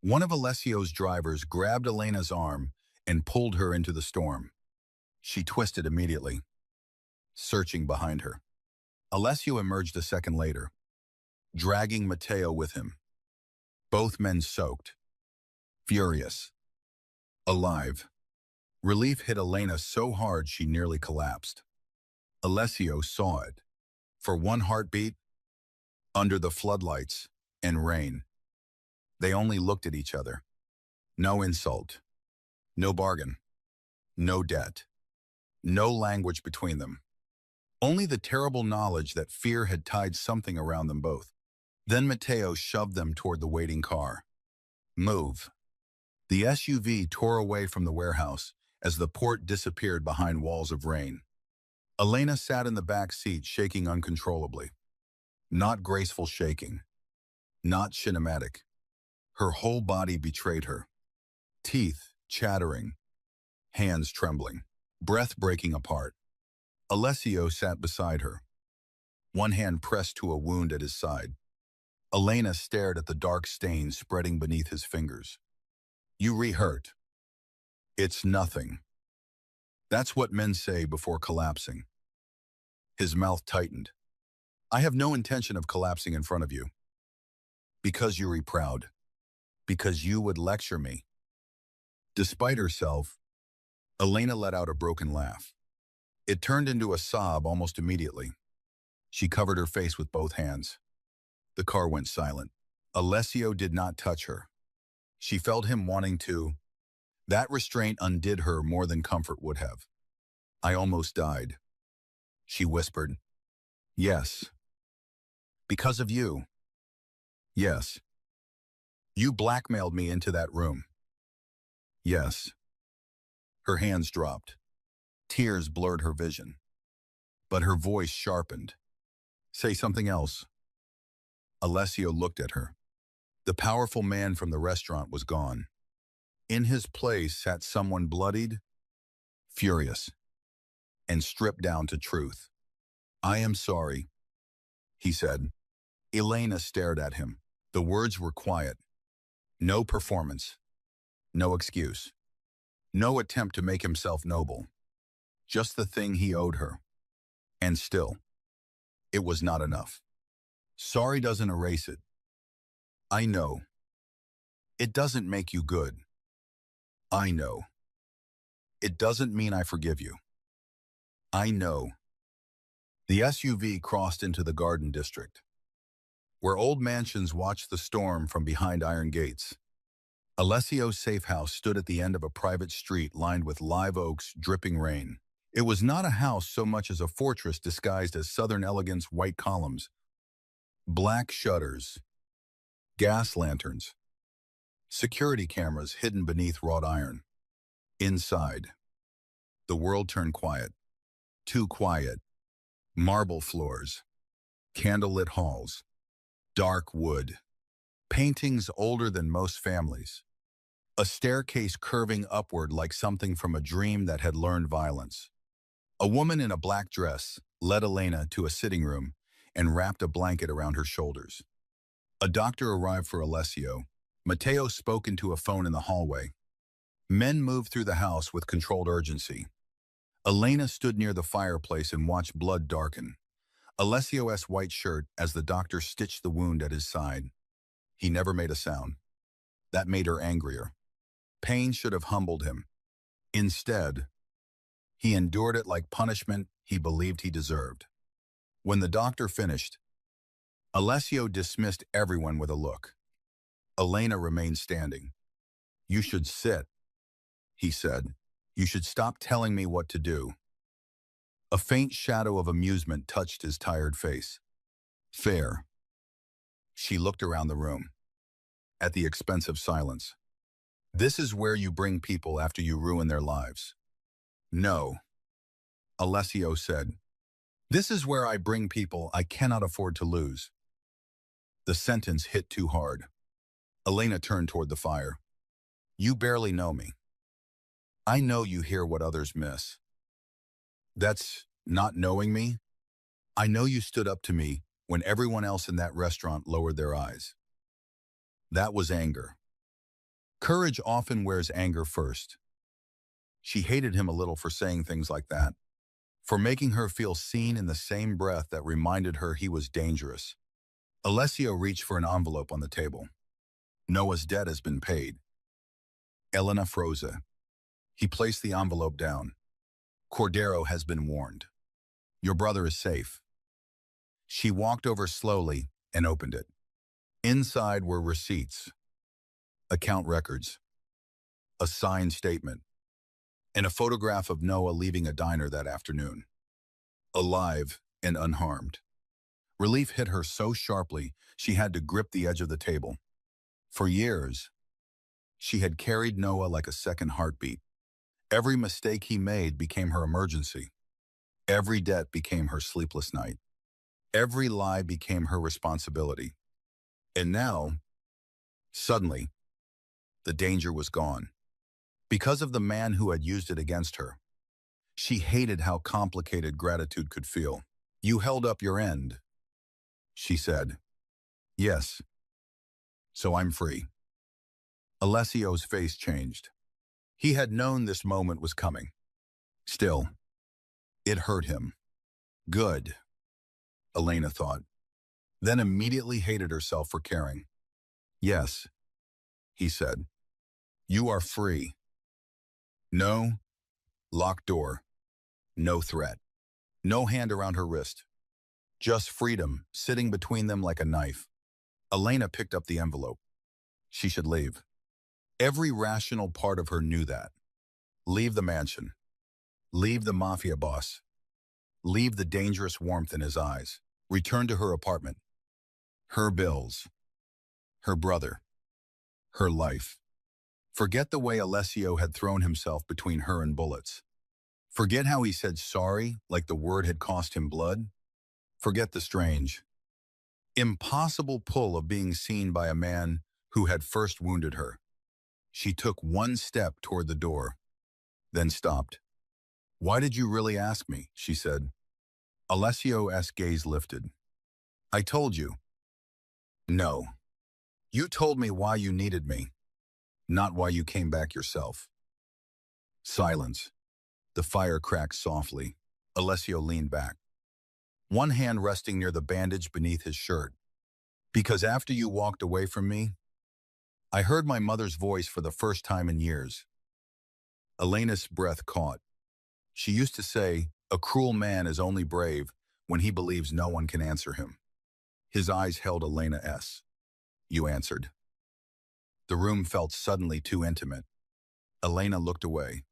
One of Alessio's drivers grabbed Elena's arm and pulled her into the storm. She twisted immediately, searching behind her. Alessio emerged a second later, dragging Mateo with him. Both men soaked, furious, alive. Relief hit Elena so hard she nearly collapsed. Alessio saw it. For one heartbeat, under the floodlights and rain. They only looked at each other. No insult, no bargain, no debt, no language between them. Only the terrible knowledge that fear had tied something around them both. Then Mateo shoved them toward the waiting car. "Move." The SUV tore away from the warehouse as the port disappeared behind walls of rain. Elena sat in the back seat, shaking uncontrollably. Not graceful shaking, not cinematic. Her whole body betrayed her. Teeth chattering, hands trembling, breath breaking apart. Alessio sat beside her, one hand pressed to a wound at his side. Elena stared at the dark stains spreading beneath his fingers. You re-hurt. It's nothing. That's what men say before collapsing. His mouth tightened. I have no intention of collapsing in front of you. Because you're proud. Because you would lecture me. Despite herself, Elena let out a broken laugh. It turned into a sob almost immediately. She covered her face with both hands. The car went silent. Alessio did not touch her. She felt him wanting to. That restraint undid her more than comfort would have. I almost died. She whispered. Yes. Because of you. Yes. You blackmailed me into that room. Yes. Her hands dropped. Tears blurred her vision. But her voice sharpened. Say something else. Alessio looked at her. The powerful man from the restaurant was gone. In his place sat someone bloodied, furious, and stripped down to truth. I am sorry, he said. Elena stared at him. The words were quiet. No performance. No excuse. No attempt to make himself noble. Just the thing he owed her. And still, it was not enough. Sorry doesn't erase it. I know. It doesn't make you good. I know. It doesn't mean I forgive you. I know. The SUV crossed into the garden district, where old mansions watched the storm from behind iron gates. Alessio's safe house stood at the end of a private street lined with live oaks, dripping rain. It was not a house so much as a fortress disguised as Southern elegance, white columns, black shutters, gas lanterns, security cameras hidden beneath wrought iron. Inside, the world turned quiet. Too quiet. Marble floors, candlelit halls, dark wood, paintings older than most families, a staircase curving upward like something from a dream that had learned violence. A woman in a black dress led Elena to a sitting room and wrapped a blanket around her shoulders. A doctor arrived for Alessio. Matteo spoke into a phone in the hallway. Men moved through the house with controlled urgency. Elena stood near the fireplace and watched blood darken. Alessio's white shirt as the doctor stitched the wound at his side. He never made a sound. That made her angrier. Pain should have humbled him. Instead, he endured it like punishment he believed he deserved. When the doctor finished, Alessio dismissed everyone with a look. Elena remained standing. You should sit, he said. You should stop telling me what to do. A faint shadow of amusement touched his tired face. Fair. She looked around the room, at the expensive silence. This is where you bring people after you ruin their lives. No, Alessio said. This is where I bring people I cannot afford to lose. The sentence hit too hard. Elena turned toward the fire. You barely know me. I know you hear what others miss. That's not knowing me. I know you stood up to me when everyone else in that restaurant lowered their eyes. That was anger. Courage often wears anger first. She hated him a little for saying things like that, for making her feel seen in the same breath that reminded her he was dangerous. Alessio reached for an envelope on the table. Noah's debt has been paid. Elena froze. He placed the envelope down. Cordero has been warned. Your brother is safe. She walked over slowly and opened it. Inside were receipts, account records, a signed statement, and a photograph of Noah leaving a diner that afternoon, alive and unharmed. Relief hit her so sharply she had to grip the edge of the table. For years, she had carried Noah like a second heartbeat. Every mistake he made became her emergency. Every debt became her sleepless night. Every lie became her responsibility. And now, suddenly, the danger was gone. Because of the man who had used it against her, she hated how complicated gratitude could feel. You held up your end, she said. Yes. So I'm free. Alessio's face changed. He had known this moment was coming. Still, it hurt him. Good, Elena thought, then immediately hated herself for caring. Yes, he said. You are free. No, locked door. No threat. No hand around her wrist. Just freedom, sitting between them like a knife. Elena picked up the envelope. She should leave. Every rational part of her knew that. Leave the mansion. Leave the Mafia boss. Leave the dangerous warmth in his eyes. Return to her apartment. Her bills. Her brother. Her life. Forget the way Alessio had thrown himself between her and bullets. Forget how he said sorry like the word had cost him blood. Forget the strange, impossible pull of being seen by a man who had first wounded her. She took one step toward the door, then stopped. Why did you really ask me? She said. Alessio's gaze lifted. I told you. No. You told me why you needed me, not why you came back yourself. Silence. The fire cracked softly. Alessio leaned back, one hand resting near the bandage beneath his shirt. Because after you walked away from me, I heard my mother's voice for the first time in years. Elena's breath caught. She used to say, a cruel man is only brave when he believes no one can answer him. His eyes held Elena's. You answered. The room felt suddenly too intimate. Elena looked away.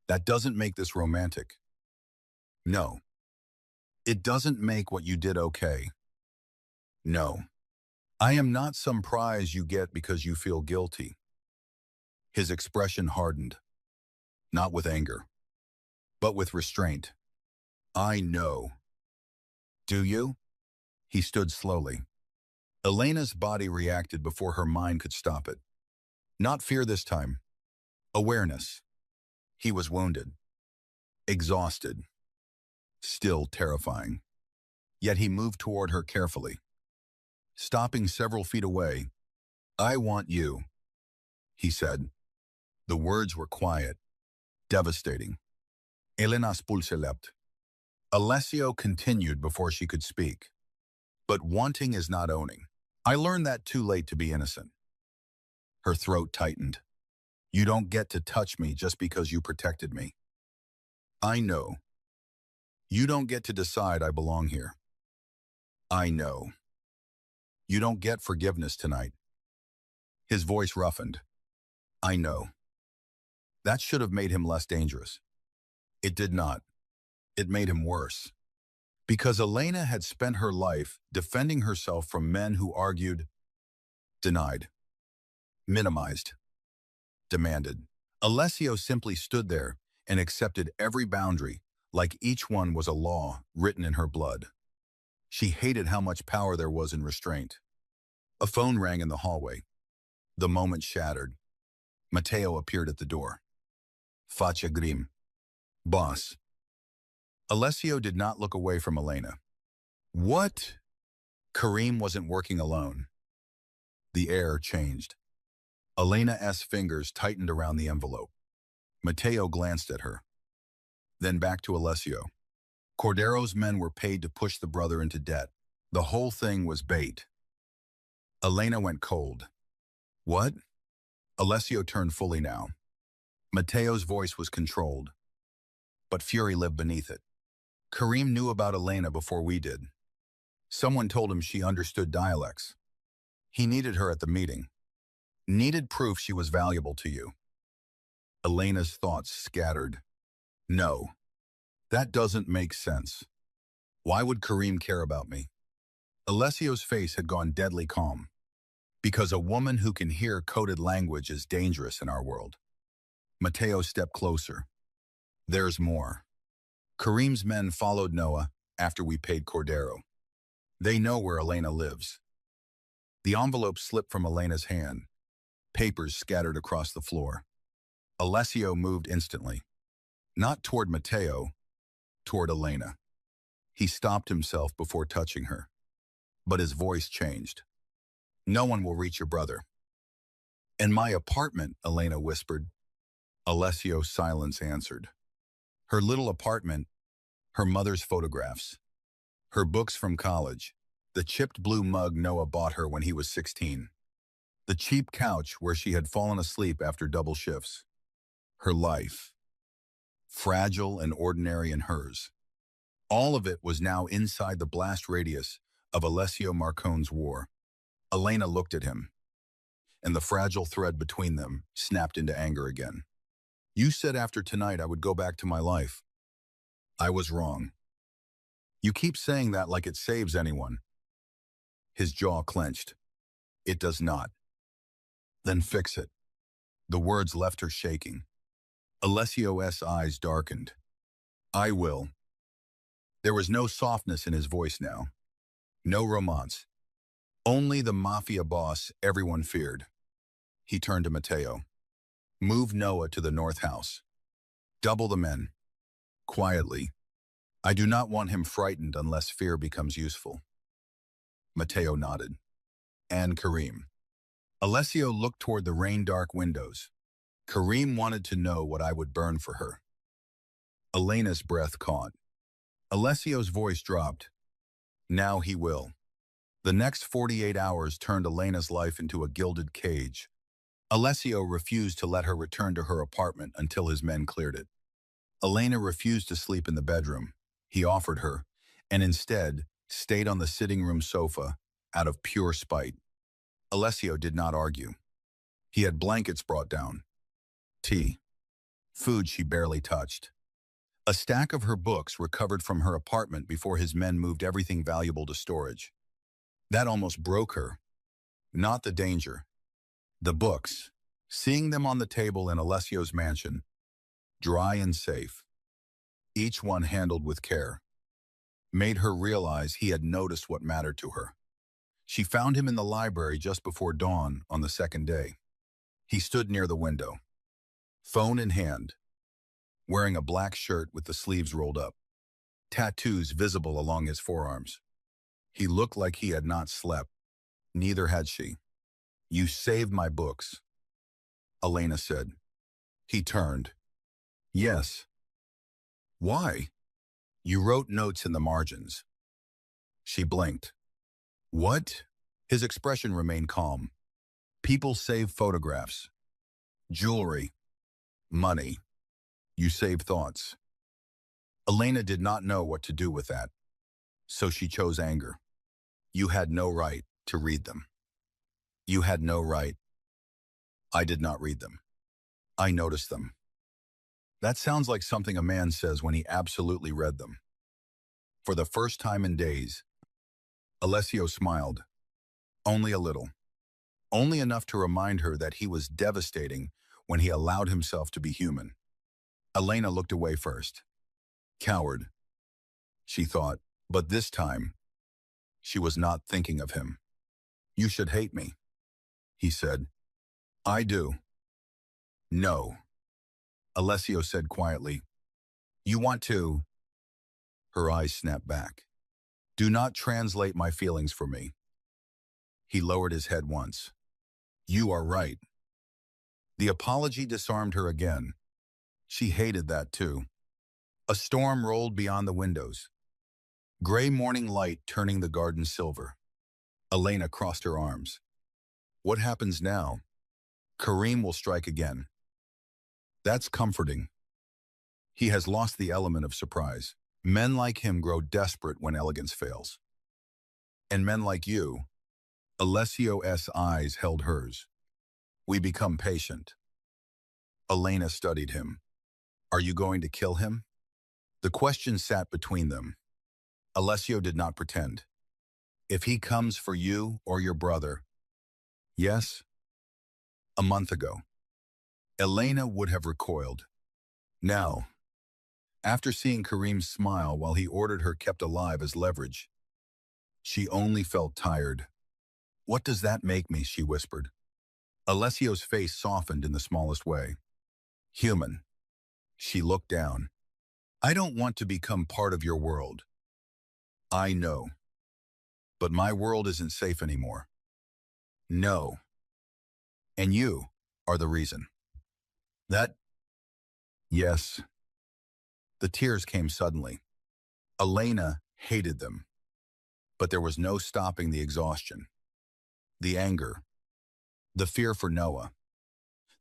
That doesn't make this romantic. No. It doesn't make what you did okay. No. I am not some prize you get because you feel guilty. His expression hardened, not with anger, but with restraint. I know. Do you? He stood slowly. Elena's body reacted before her mind could stop it. Not fear this time. Awareness. He was wounded. Exhausted. Still terrifying. Yet he moved toward her carefully. Stopping several feet away, I want you, he said. The words were quiet, devastating. Elena's pulse leapt. Alessio continued before she could speak. But wanting is not owning. I learned that too late to be innocent. Her throat tightened. You don't get to touch me just because you protected me. I know. You don't get to decide I belong here. I know. You don't get forgiveness tonight. His voice roughened. I know. That should have made him less dangerous. It did not. It made him worse. Because Elena had spent her life defending herself from men who argued, denied, minimized, demanded. Alessio simply stood there and accepted every boundary, like each one was a law written in her blood. She hated how much power there was in restraint. A phone rang in the hallway. The moment shattered. Matteo appeared at the door. Faccia grim. Boss. Alessio did not look away from Elena. What? Karim wasn't working alone. The air changed. Elena's fingers tightened around the envelope. Matteo glanced at her. Then back to Alessio. Cordero's men were paid to push the brother into debt. The whole thing was bait. Elena went cold. What? Alessio turned fully now. Matteo's voice was controlled, but fury lived beneath it. Karim knew about Elena before we did. Someone told him she understood dialects. He needed her at the meeting. Needed proof she was valuable to you. Elena's thoughts scattered. No. That doesn't make sense. Why would Karim care about me? Alessio's face had gone deadly calm. Because a woman who can hear coded language is dangerous in our world. Matteo stepped closer. There's more. Karim's men followed Noah after we paid Cordero. They know where Elena lives. The envelope slipped from Elena's hand. Papers scattered across the floor. Alessio moved instantly. Not toward Matteo, toward Elena. He stopped himself before touching her. But his voice changed. No one will reach your brother. In my apartment, Elena whispered. Alessio's silence answered. Her little apartment, her mother's photographs, her books from college, the chipped blue mug Noah bought her when he was 16, the cheap couch where she had fallen asleep after double shifts. Her life, fragile and ordinary in hers. All of it was now inside the blast radius of Alessio Marcone's war. Elena looked at him, and the fragile thread between them snapped into anger again. You said after tonight I would go back to my life. I was wrong. You keep saying that like it saves anyone. His jaw clenched. It does not. Then fix it. The words left her shaking. Alessio's eyes darkened. I will. There was no softness in his voice now. No romance. Only the Mafia boss everyone feared. He turned to Matteo. Move Noah to the north house. Double the men. Quietly. I do not want him frightened unless fear becomes useful. Matteo nodded. And Kareem. Alessio looked toward the rain-dark windows. Kareem wanted to know what I would burn for her. Elena's breath caught. Alessio's voice dropped. Now he will. The next 48 hours turned Elena's life into a gilded cage. Alessio refused to let her return to her apartment until his men cleared it. Elena refused to sleep in the bedroom he offered her, and instead stayed on the sitting room sofa out of pure spite. Alessio did not argue. He had blankets brought down, tea, food she barely touched. A stack of her books recovered from her apartment before his men moved everything valuable to storage. That almost broke her. Not the danger. The books, seeing them on the table in Alessio's mansion, dry and safe, each one handled with care, made her realize he had noticed what mattered to her. She found him in the library just before dawn on the second day. He stood near the window, phone in hand, wearing a black shirt with the sleeves rolled up, tattoos visible along his forearms. He looked like he had not slept. Neither had she. You saved my books, Elena said. He turned. Yes. Why? You wrote notes in the margins. She blinked. What? His expression remained calm. People save photographs, jewelry, money. You save thoughts. Elena did not know what to do with that, so she chose anger. You had no right to read them. You had no right. I did not read them. I noticed them. That sounds like something a man says when he absolutely read them. For the first time in days, Alessio smiled. Only a little. Only enough to remind her that he was devastating when he allowed himself to be human. Elena looked away first. Coward, she thought, but this time, she was not thinking of him. You should hate me, he said. I do. No, Alessio said quietly. You want to? Her eyes snapped back. Do not translate my feelings for me. He lowered his head once. You are right. The apology disarmed her again. She hated that too. A storm rolled beyond the windows. Gray morning light turning the garden silver. Elena crossed her arms. What happens now? Kareem will strike again. That's comforting. He has lost the element of surprise. Men like him grow desperate when elegance fails. And men like you, Alessio's eyes held hers. We become patient. Elena studied him. Are you going to kill him? The question sat between them. Alessio did not pretend. If he comes for you or your brother. Yes? A month ago. Elena would have recoiled. Now, after seeing Kareem's smile while he ordered her kept alive as leverage, she only felt tired. What does that make me? She whispered. Alessio's face softened in the smallest way. Human. She looked down. I don't want to become part of your world. I know. But my world isn't safe anymore. No. And you are the reason. That, yes. The tears came suddenly. Elena hated them, but there was no stopping the exhaustion, the anger, the fear for Noah,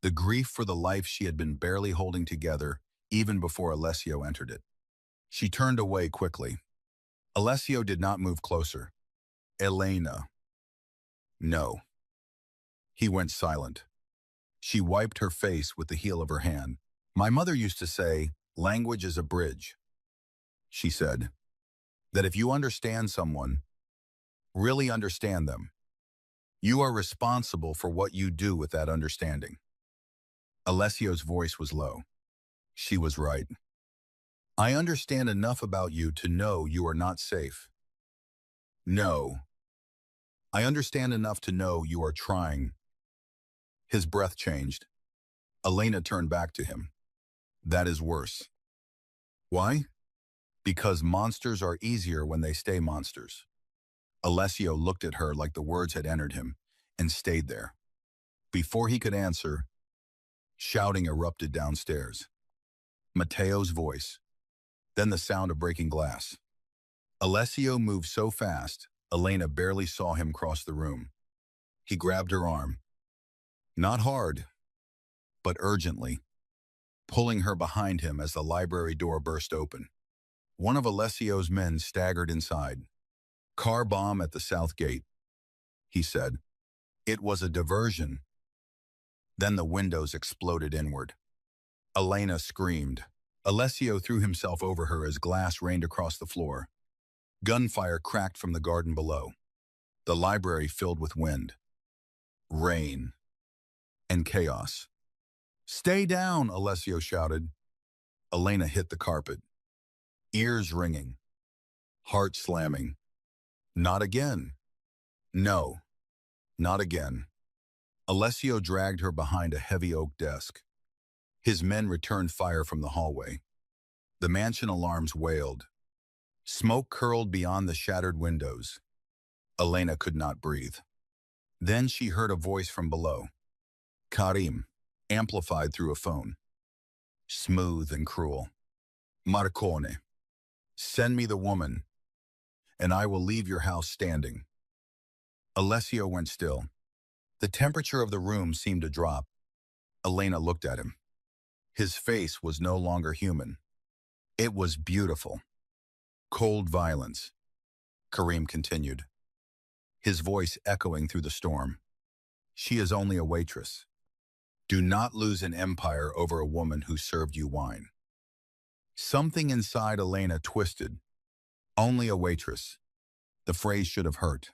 the grief for the life she had been barely holding together even before Alessio entered it. She turned away quickly. Alessio did not move closer. Elena. No. He went silent. She wiped her face with the heel of her hand. My mother used to say, language is a bridge. She said, that if you understand someone, really understand them, you are responsible for what you do with that understanding. Alessio's voice was low. She was right. I understand enough about you to know you are not safe. No. I understand enough to know you are trying. His breath changed. Elena turned back to him. That is worse. Why? Because monsters are easier when they stay monsters. Alessio looked at her like the words had entered him and stayed there. Before he could answer, shouting erupted downstairs. Matteo's voice, then the sound of breaking glass. Alessio moved so fast, Elena barely saw him cross the room. He grabbed her arm. Not hard, but urgently, pulling her behind him as the library door burst open. One of Alessio's men staggered inside. Car bomb at the south gate, he said. It was a diversion. Then the windows exploded inward. Elena screamed. Alessio threw himself over her as glass rained across the floor. Gunfire cracked from the garden below. The library filled with wind, rain, and chaos. Stay down, Alessio shouted. Elena hit the carpet, ears ringing, heart slamming. Not again. No, not again. Alessio dragged her behind a heavy oak desk. His men returned fire from the hallway. The mansion alarms wailed. Smoke curled beyond the shattered windows. Elena could not breathe. Then she heard a voice from below. Karim, amplified through a phone. Smooth and cruel. Marcone, send me the woman, and I will leave your house standing. Alessio went still. The temperature of the room seemed to drop. Elena looked at him. His face was no longer human. It was beautiful. Cold violence. Karim continued, his voice echoing through the storm. She is only a waitress. Do not lose an empire over a woman who served you wine. Something inside Elena twisted. Only a waitress. The phrase should have hurt.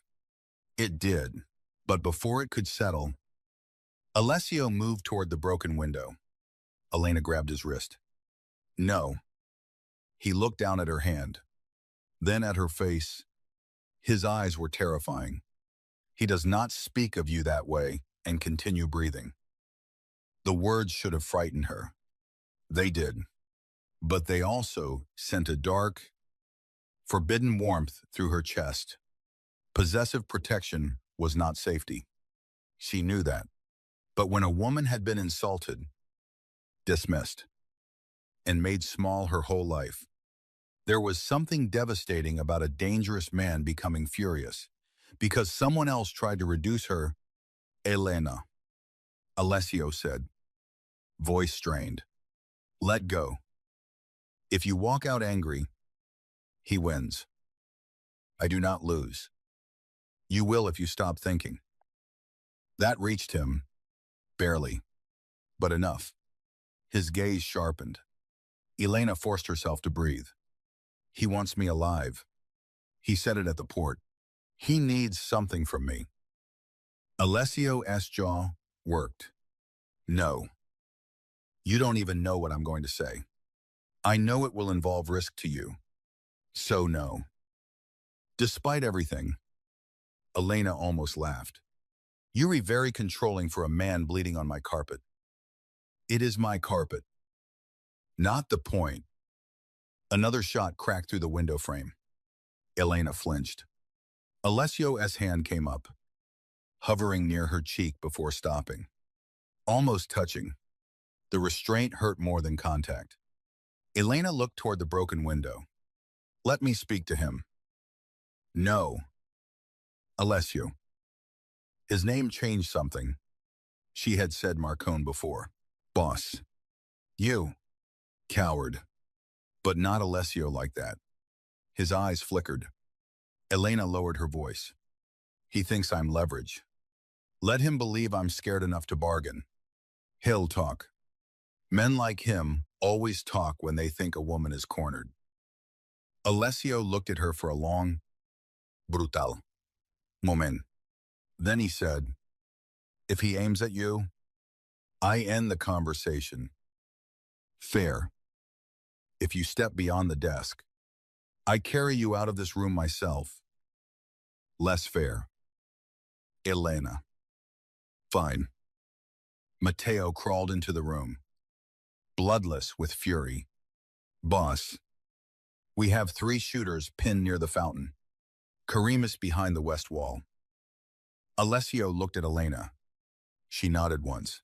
It did, but before it could settle, Alessio moved toward the broken window. Elena grabbed his wrist. No. He looked down at her hand, then at her face. His eyes were terrifying. He does not speak of you that way and continue breathing. The words should have frightened her. They did. But they also sent a dark, forbidden warmth through her chest. Possessive protection was not safety. She knew that. But when a woman had been insulted, dismissed, and made small her whole life, there was something devastating about a dangerous man becoming furious because someone else tried to reduce her. Elena, Alessio said, voice strained. Let go. If you walk out angry, he wins. I do not lose. You will if you stop thinking. That reached him, barely, but enough. His gaze sharpened. Elena forced herself to breathe. He wants me alive. He said it at the port. He needs something from me. Alessio's jaw worked. No. You don't even know what I'm going to say. I know it will involve risk to you. So no. Despite everything, Elena almost laughed. You're very controlling for a man bleeding on my carpet. It is my carpet. Not the point. Another shot cracked through the window frame. Elena flinched. Alessio's hand came up, hovering near her cheek before stopping. almost touching. The restraint hurt more than contact. Elena looked toward the broken window. Let me speak to him. No. Alessio. His name changed something. She had said Marcone before. Boss. You. Coward. But not Alessio like that. His eyes flickered. Elena lowered her voice. He thinks I'm leverage. Let him believe I'm scared enough to bargain. He'll talk. Men like him always talk when they think a woman is cornered. Alessio looked at her for a long, brutal moment. Then he said, if he aims at you, I end the conversation. Fair. If you step beyond the desk, I carry you out of this room myself. Less fair. Elena. Fine. Matteo crawled into the room, bloodless with fury. Boss, we have 3 shooters pinned near the fountain. Karim is behind the west wall. Alessio looked at Elena. She nodded once.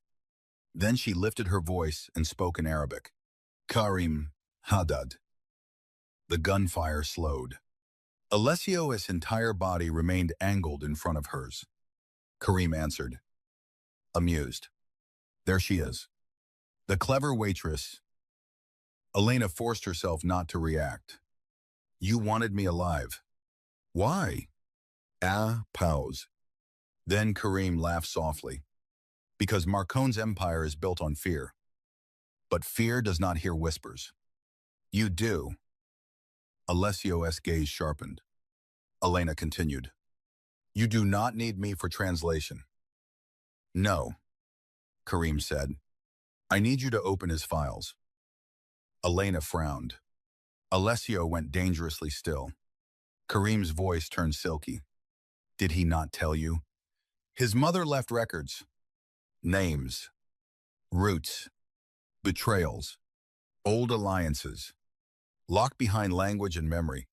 Then she lifted her voice and spoke in Arabic. Karim Haddad. The gunfire slowed. Alessio's entire body remained angled in front of hers. Karim answered, amused. There she is. The clever waitress. Elena forced herself not to react. You wanted me alive. Why? Pause. Then Karim laughed softly. Because Marcone's empire is built on fear. But fear does not hear whispers. You do. Alessio's gaze sharpened. Elena continued. You do not need me for translation. No, Karim said. I need you to open his files. Elena frowned. Alessio went dangerously still. Karim's voice turned silky. Did he not tell you? His mother left records. Names. Roots. Betrayals. Old alliances. Locked behind language and memory.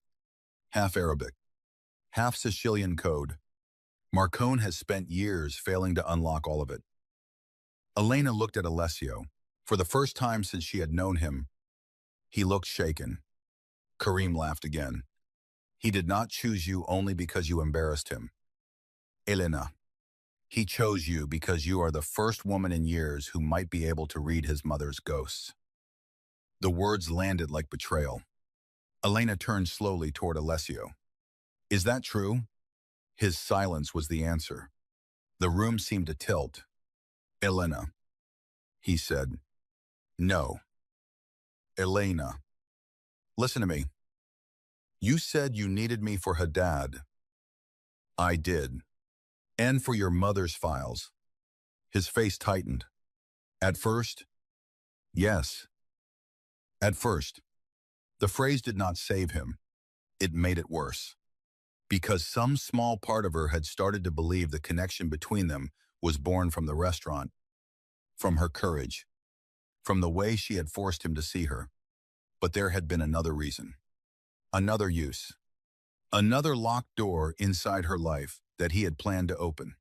Half Arabic. Half Sicilian code. Marcone has spent years failing to unlock all of it. Elena looked at Alessio. For the first time since she had known him, he looked shaken. Karim laughed again. He did not choose you only because you embarrassed him. Elena, he chose you because you are the first woman in years who might be able to read his mother's ghosts. The words landed like betrayal. Elena turned slowly toward Alessio. Is that true? His silence was the answer. The room seemed to tilt. Elena, he said. No. Elena, listen to me. You said you needed me for Haddad. I did. And for your mother's files. His face tightened. At first? Yes. At first. The phrase did not save him. It made it worse. Because some small part of her had started to believe the connection between them was born from the restaurant, from her courage, from the way she had forced him to see her. But there had been another reason. Another use. Another locked door inside her life that he had planned to open.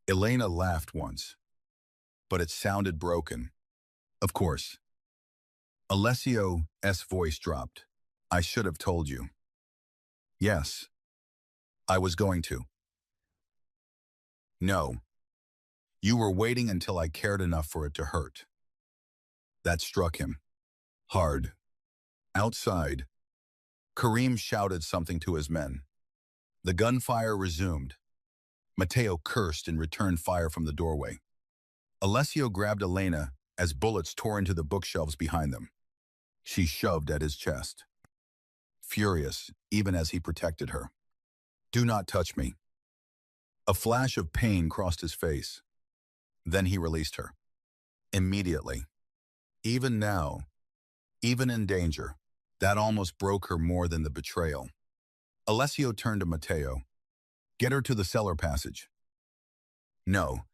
Elena laughed once, but it sounded broken. Of course. Alessio's voice dropped. I should have told you. Yes. I was going to. No. You were waiting until I cared enough for it to hurt. That struck him. Hard. Outside, Karim shouted something to his men. The gunfire resumed. Matteo cursed and returned fire from the doorway. Alessio grabbed Elena as bullets tore into the bookshelves behind them. She shoved at his chest, furious even as he protected her. Do not touch me. A flash of pain crossed his face. Then he released her. Immediately. Even now, even in danger, that almost broke her more than the betrayal. Alessio turned to Matteo. Get her to the cellar passage. No,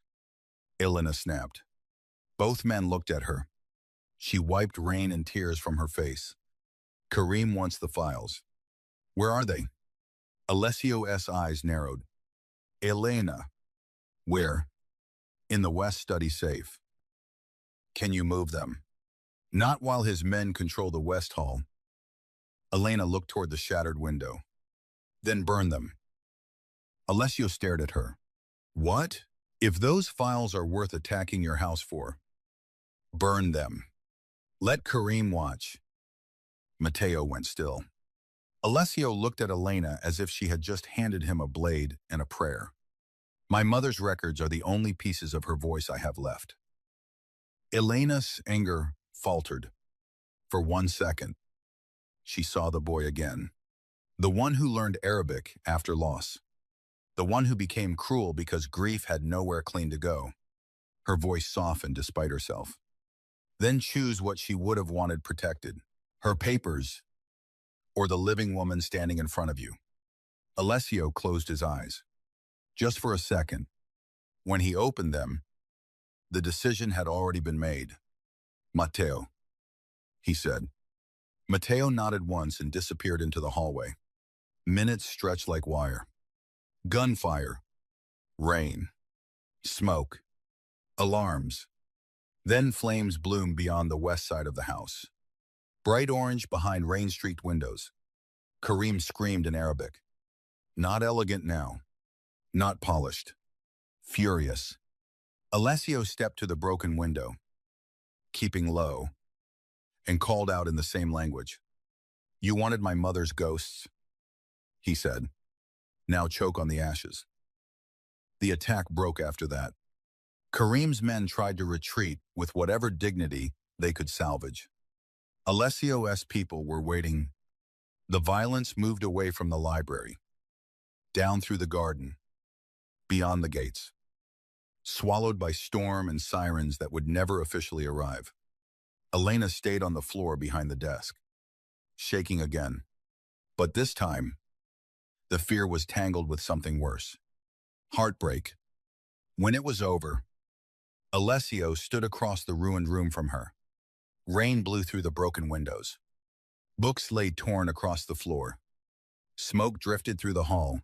Elena snapped. Both men looked at her. She wiped rain and tears from her face. Karim wants the files. Where are they? Alessio's eyes narrowed. Elena. Where? In the West study safe. Can you move them? Not while his men control the West Hall. Elena looked toward the shattered window. Then burn them. Alessio stared at her. What? If those files are worth attacking your house for, burn them. Let Karim watch. Matteo went still. Alessio looked at Elena as if she had just handed him a blade and a prayer. My mother's records are the only pieces of her voice I have left. Elena's anger faltered. For 1 second, she saw the boy again. The one who learned Arabic after loss. The one who became cruel because grief had nowhere clean to go. Her voice softened despite herself. Then choose what she would have wanted protected. Her papers, or the living woman standing in front of you. Alessio closed his eyes. Just for a second. When he opened them, the decision had already been made. Matteo, he said. Matteo nodded once and disappeared into the hallway. Minutes stretched like wire. Gunfire. Rain. Smoke. Alarms. Then flames bloomed beyond the west side of the house. Bright orange behind rain-streaked windows. Karim screamed in Arabic. Not elegant now. Not polished. Furious. Alessio stepped to the broken window, keeping low, and called out in the same language. You wanted my mother's ghosts, he said. Now choke on the ashes. The attack broke after that. Karim's men tried to retreat with whatever dignity they could salvage. Alessio's people were waiting. The violence moved away from the library, down through the garden, beyond the gates, swallowed by storm and sirens that would never officially arrive. Elena stayed on the floor behind the desk, shaking again. But this time, the fear was tangled with something worse. Heartbreak. When it was over, Alessio stood across the ruined room from her. Rain blew through the broken windows. Books lay torn across the floor. Smoke drifted through the hall.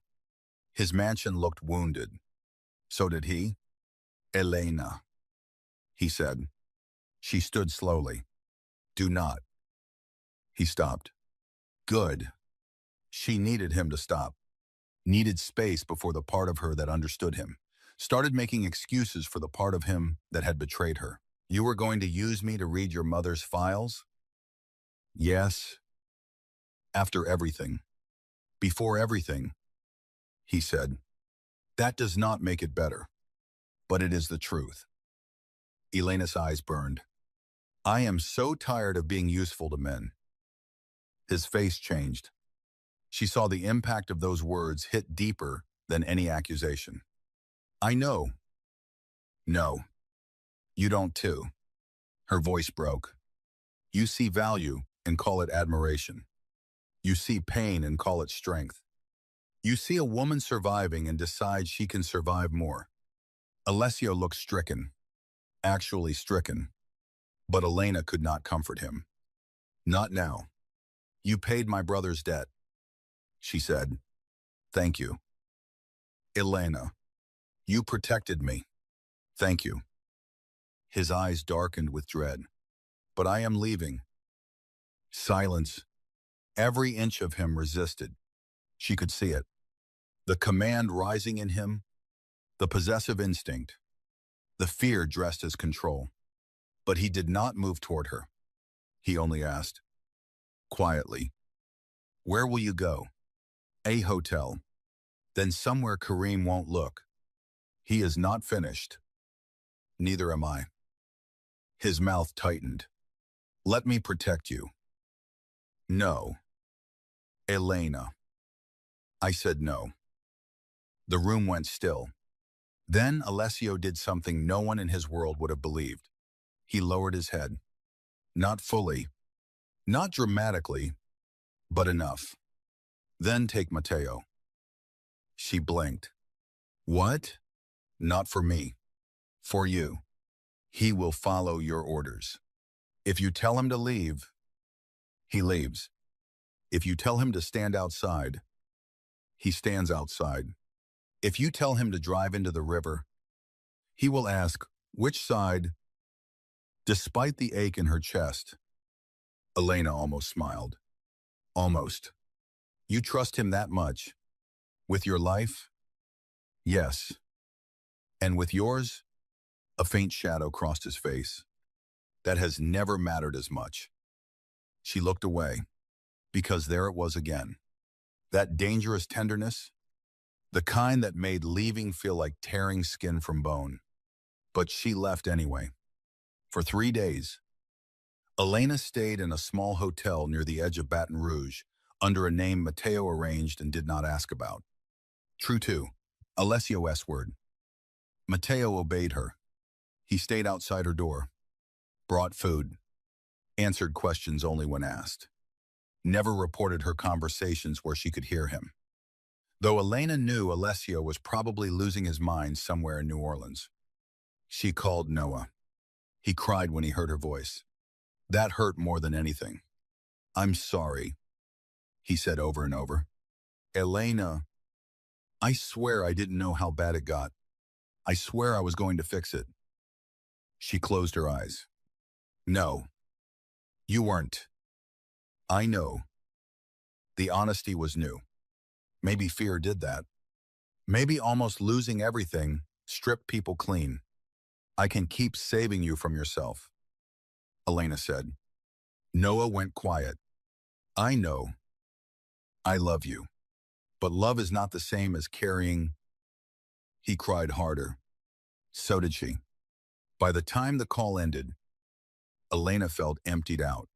His mansion looked wounded. So did he. Elena, he said. She stood slowly. Do not. He stopped. Good. She needed him to stop. Needed space before the part of her that understood him. Started making excuses for the part of him that had betrayed her. You were going to use me to read your mother's files? Yes. After everything. Before everything, he said. That does not make it better. But it is the truth. Elena's eyes burned. I am so tired of being useful to men. His face changed. She saw the impact of those words hit deeper than any accusation. I know. No. You don't too. Her voice broke. You see value and call it admiration. You see pain and call it strength. You see a woman surviving and decide she can survive more. Alessio looked stricken. Actually stricken. But Elena could not comfort him. Not now. You paid my brother's debt, she said. Thank you. Elena, you protected me. Thank you. His eyes darkened with dread. But I am leaving. Silence. Every inch of him resisted. She could see it. The command rising in him, the possessive instinct, the fear dressed as control. But he did not move toward her. He only asked, quietly, where will you go? A hotel. Then somewhere Karim won't look. He is not finished. Neither am I. His mouth tightened. Let me protect you. No. Elena. I said no. The room went still. Then Alessio did something no one in his world would have believed. He lowered his head. Not fully. Not dramatically, but enough. Then take Matteo. She blinked. What? Not for me. For you. He will follow your orders. If you tell him to leave, he leaves. If you tell him to stand outside, he stands outside. If you tell him to drive into the river, he will ask, which side? Despite the ache in her chest, Elena almost smiled. Almost. You trust him that much? With your life? Yes. And with yours? A faint shadow crossed his face. That has never mattered as much. She looked away, because there it was again. That dangerous tenderness, the kind that made leaving feel like tearing skin from bone. But she left anyway. For 3 days, Elena stayed in a small hotel near the edge of Baton Rouge, under a name Mateo arranged and did not ask about. True too, Alessio S. word. Mateo obeyed her. He stayed outside her door, brought food, answered questions only when asked, never reported her conversations where she could hear him. Though Elena knew Alessio was probably losing his mind somewhere in New Orleans. She called Noah. He cried when he heard her voice. That hurt more than anything. I'm sorry, he said over and over. Elena, I swear I didn't know how bad it got. I swear I was going to fix it. She closed her eyes. No, you weren't. I know. The honesty was new. Maybe fear did that. Maybe almost losing everything stripped people clean. I can keep saving you from yourself, Elena said. Noah went quiet. I know. I love you. But love is not the same as carrying. He cried harder. So did she. By the time the call ended, Elena felt emptied out.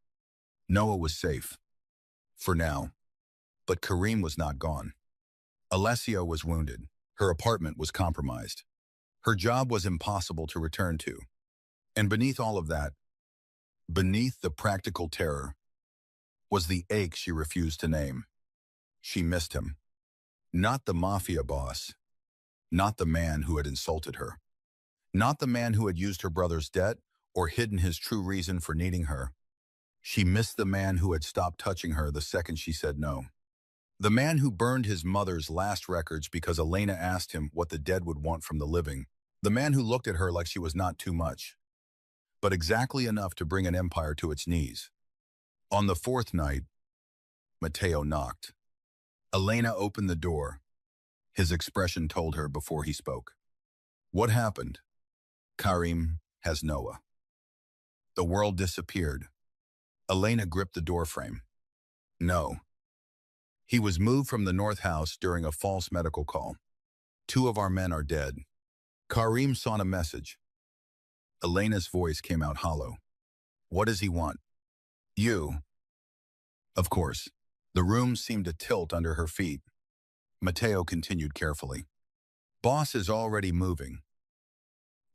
Noah was safe. For now. But Kareem was not gone. Alessio was wounded. Her apartment was compromised. Her job was impossible to return to. And beneath all of that, beneath the practical terror, was the ache she refused to name. She missed him. Not the Mafia boss. Not the man who had insulted her. Not the man who had used her brother's debt or hidden his true reason for needing her. She missed the man who had stopped touching her the second she said no. The man who burned his mother's last records because Elena asked him what the dead would want from the living. The man who looked at her like she was not too much, but exactly enough to bring an empire to its knees. On the 4th night, Mateo knocked. Elena opened the door. His expression told her before he spoke. What happened? Karim has Noah. The world disappeared. Elena gripped the doorframe. No. He was moved from the North House during a false medical call. 2 of our men are dead. Karim saw a message. Elena's voice came out hollow. What does he want? You. Of course. The room seemed to tilt under her feet. Mateo continued carefully. Boss is already moving.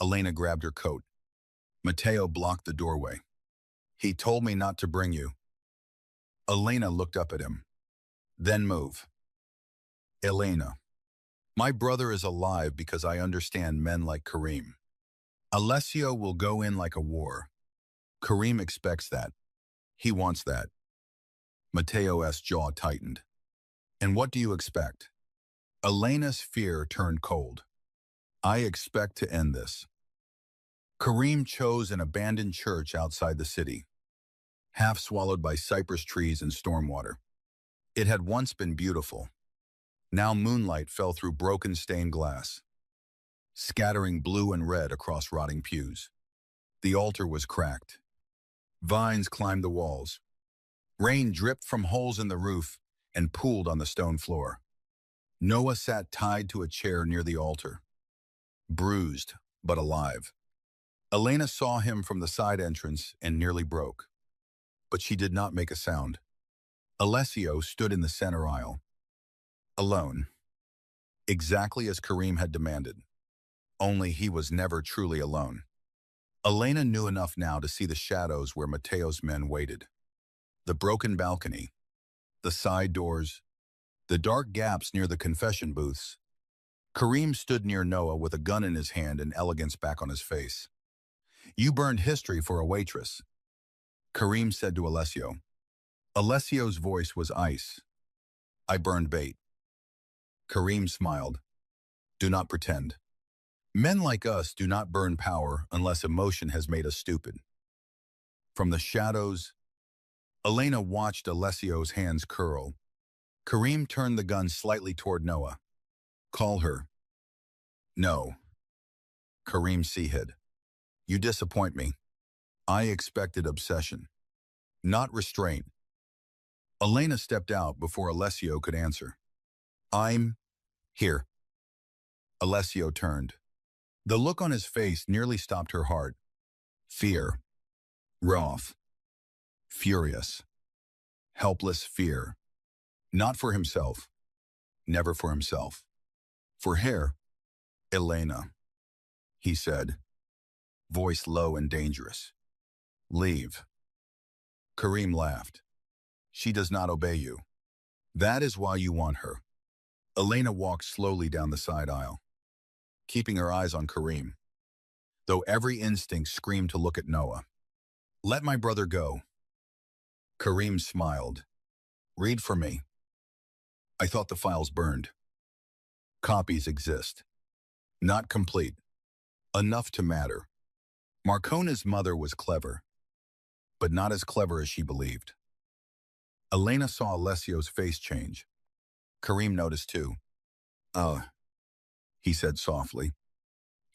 Elena grabbed her coat. Mateo blocked the doorway. He told me not to bring you. Elena looked up at him. Then move. Elena. My brother is alive because I understand men like Karim. Alessio will go in like a war. Karim expects that. He wants that. Mateo's jaw tightened. And what do you expect? Elena's fear turned cold. I expect to end this. Karim chose an abandoned church outside the city, half swallowed by cypress trees and stormwater. It had once been beautiful. Now moonlight fell through broken stained glass, scattering blue and red across rotting pews. The altar was cracked. Vines climbed the walls. Rain dripped from holes in the roof and pooled on the stone floor. Noah sat tied to a chair near the altar, bruised but alive. Elena saw him from the side entrance and nearly broke. But she did not make a sound. Alessio stood in the center aisle, alone, exactly as Karim had demanded. Only he was never truly alone. Elena knew enough now to see the shadows where Mateo's men waited. The broken balcony, the side doors, the dark gaps near the confession booths. Karim stood near Noah with a gun in his hand and elegance back on his face. You burned history for a waitress, Karim said to Alessio. Alessio's voice was ice. I burned bait. Karim smiled. Do not pretend. Men like us do not burn power unless emotion has made us stupid. From the shadows, Elena watched Alessio's hands curl. Kareem turned the gun slightly toward Noah. Call her. No. Kareem hid. You disappoint me. I expected obsession, not restraint. Elena stepped out before Alessio could answer. I'm here. Alessio turned. The look on his face nearly stopped her heart. Fear. Wrath. Furious. Helpless fear. Not for himself. Never for himself. For her. Elena. He said, voice low and dangerous. Leave. Kareem laughed. She does not obey you. That is why you want her. Elena walked slowly down the side aisle, keeping her eyes on Kareem, though every instinct screamed to look at Noah. Let my brother go. Kareem smiled. Read for me. I thought the files burned. Copies exist. Not complete. Enough to matter. Marcona's mother was clever, but not as clever as she believed. Elena saw Alessio's face change. Kareem noticed too. He said softly.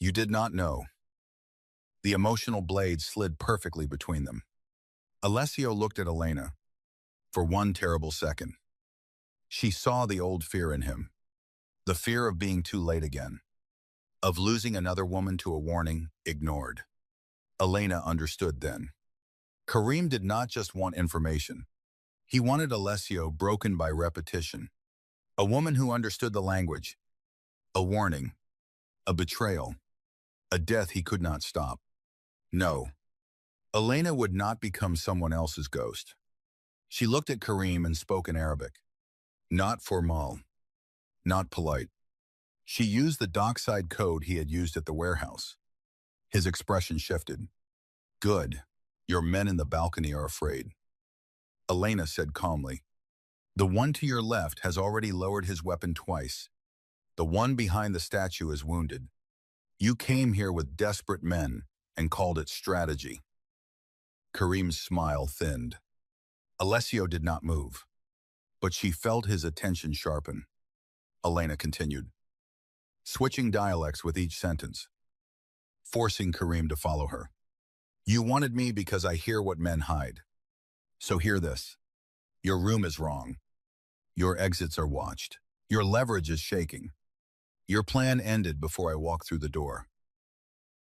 You did not know. The emotional blade slid perfectly between them. Alessio looked at Elena for one terrible second. She saw the old fear in him, the fear of being too late again, of losing another woman to a warning ignored. Elena understood then. Kareem did not just want information. He wanted Alessio broken by repetition. A woman who understood the language. A warning. A betrayal. A death he could not stop. No. Elena would not become someone else's ghost. She looked at Kareem and spoke in Arabic. Not formal. Not polite. She used the dockside code he had used at the warehouse. His expression shifted. Good. Your men in the balcony are afraid. Elena said calmly. The one to your left has already lowered his weapon twice. The one behind the statue is wounded. You came here with desperate men and called it strategy. Kareem's smile thinned. Alessio did not move, but she felt his attention sharpen. Elena continued, switching dialects with each sentence, forcing Kareem to follow her. You wanted me because I hear what men hide. So hear this. Your room is wrong. Your exits are watched. Your leverage is shaking. Your plan ended before I walked through the door.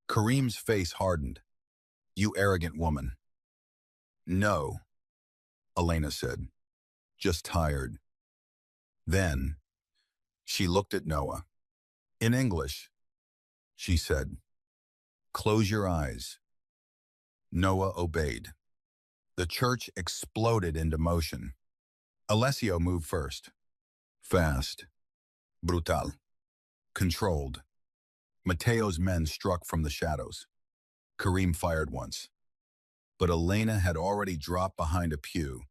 Kareem's face hardened. You arrogant woman. No, Elena said, just tired. Then, she looked at Noah. In English, she said, close your eyes. Noah obeyed. The church exploded into motion. Alessio moved first. Fast. Brutal. Controlled. Mateo's men struck from the shadows. Kareem fired once. But Elena had already dropped behind a pew.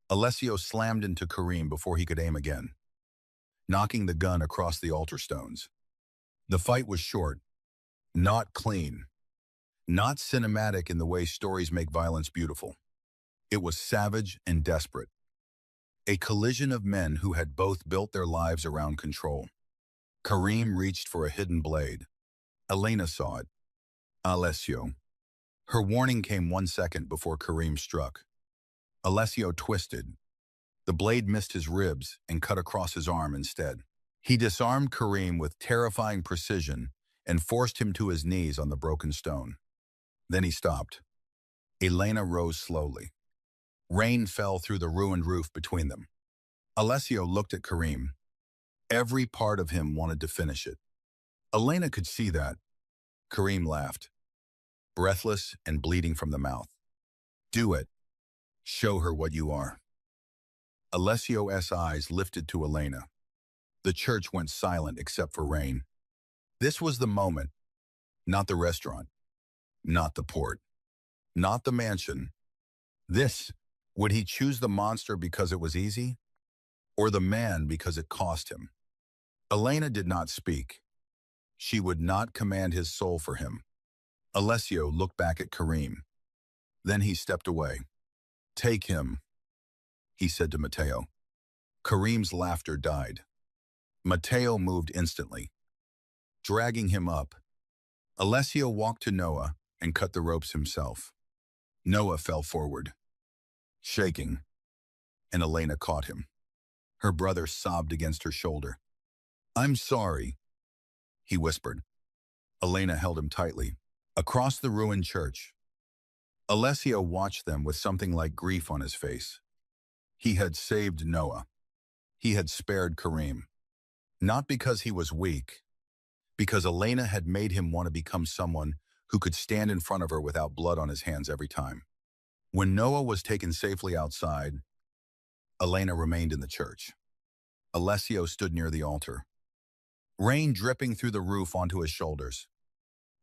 Alessio slammed into Kareem before he could aim again, knocking the gun across the altar stones. The fight was short, not clean, not cinematic in the way stories make violence beautiful. It was savage and desperate. A collision of men who had both built their lives around control. Kareem reached for a hidden blade. Elena saw it. Alessio. Her warning came 1 second before Kareem struck. Alessio twisted. The blade missed his ribs and cut across his arm instead. He disarmed Kareem with terrifying precision and forced him to his knees on the broken stone. Then he stopped. Elena rose slowly. Rain fell through the ruined roof between them. Alessio looked at Kareem. Every part of him wanted to finish it. Elena could see that. Kareem laughed, breathless and bleeding from the mouth. Do it. Show her what you are. Alessio's eyes lifted to Elena. The church went silent except for rain. This was the moment, not the restaurant, not the port, not the mansion. This, would he choose the monster because it was easy, or the man because it cost him? Elena did not speak. She would not command his soul for him. Alessio looked back at Kareem. Then he stepped away. "Take him," he said to Matteo. Kareem's laughter died. Matteo moved instantly. Dragging him up, Alessio walked to Noah and cut the ropes himself. Noah fell forward, shaking, and Elena caught him. Her brother sobbed against her shoulder. "I'm sorry," he whispered. Elena held him tightly. Across the ruined church, Alessio watched them with something like grief on his face. He had saved Noah. He had spared Kareem. Not because he was weak, because Elena had made him want to become someone who could stand in front of her without blood on his hands every time. When Noah was taken safely outside, Elena remained in the church. Alessio stood near the altar, rain dripping through the roof onto his shoulders.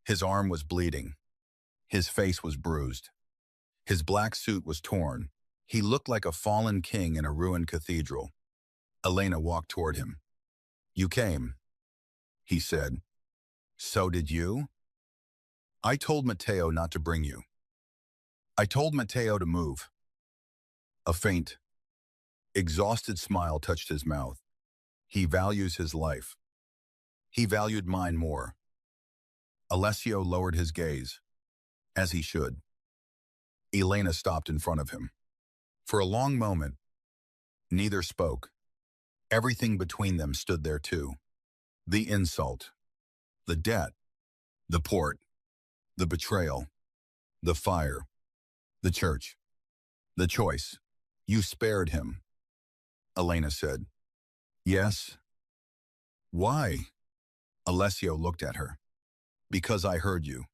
His arm was bleeding. His face was bruised. His black suit was torn. He looked like a fallen king in a ruined cathedral. Elena walked toward him. "You came," he said. "So did you?" "I told Matteo not to bring you. I told Matteo to move." A faint, exhausted smile touched his mouth. "He values his life. He valued mine more." Alessio lowered his gaze, as he should. Elena stopped in front of him. For a long moment, neither spoke. Everything between them stood there too. The insult, the debt, the port, the betrayal, the fire, the church, the choice. "You spared him," Elena said. "Yes." "Why?" Alessio looked at her. "Because I heard you."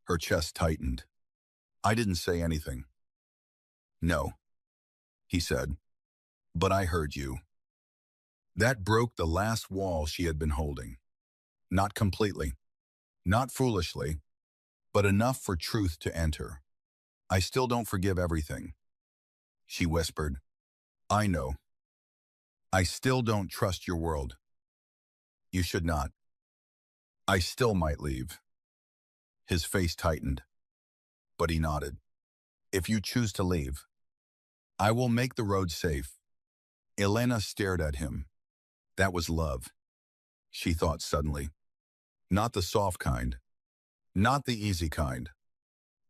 Her chest tightened. "I didn't say anything." "No," he said, "but I heard you." That broke the last wall she had been holding. Not completely, not foolishly, but enough for truth to enter. "I still don't forgive everything," she whispered. "I know. I still don't trust your world. You should not. I still might leave." His face tightened, but he nodded. "If you choose to leave, I will make the road safe." Elena stared at him. That was love, she thought suddenly. Not the soft kind, not the easy kind.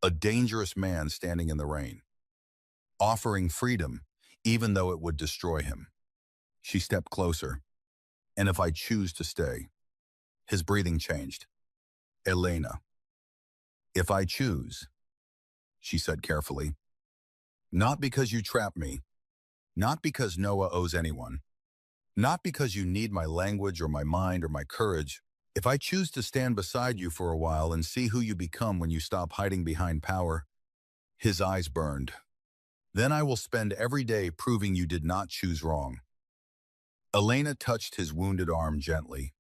A dangerous man standing in the rain, offering freedom even though it would destroy him. She stepped closer. "And if I choose to stay?" His breathing changed. "Elena, if I choose," she said carefully. "Not because you trap me, not because Noah owes anyone, not because you need my language or my mind or my courage. If I choose to stand beside you for a while and see who you become when you stop hiding behind power." His eyes burned. "Then I will spend every day proving you did not choose wrong." Elena touched his wounded arm gently.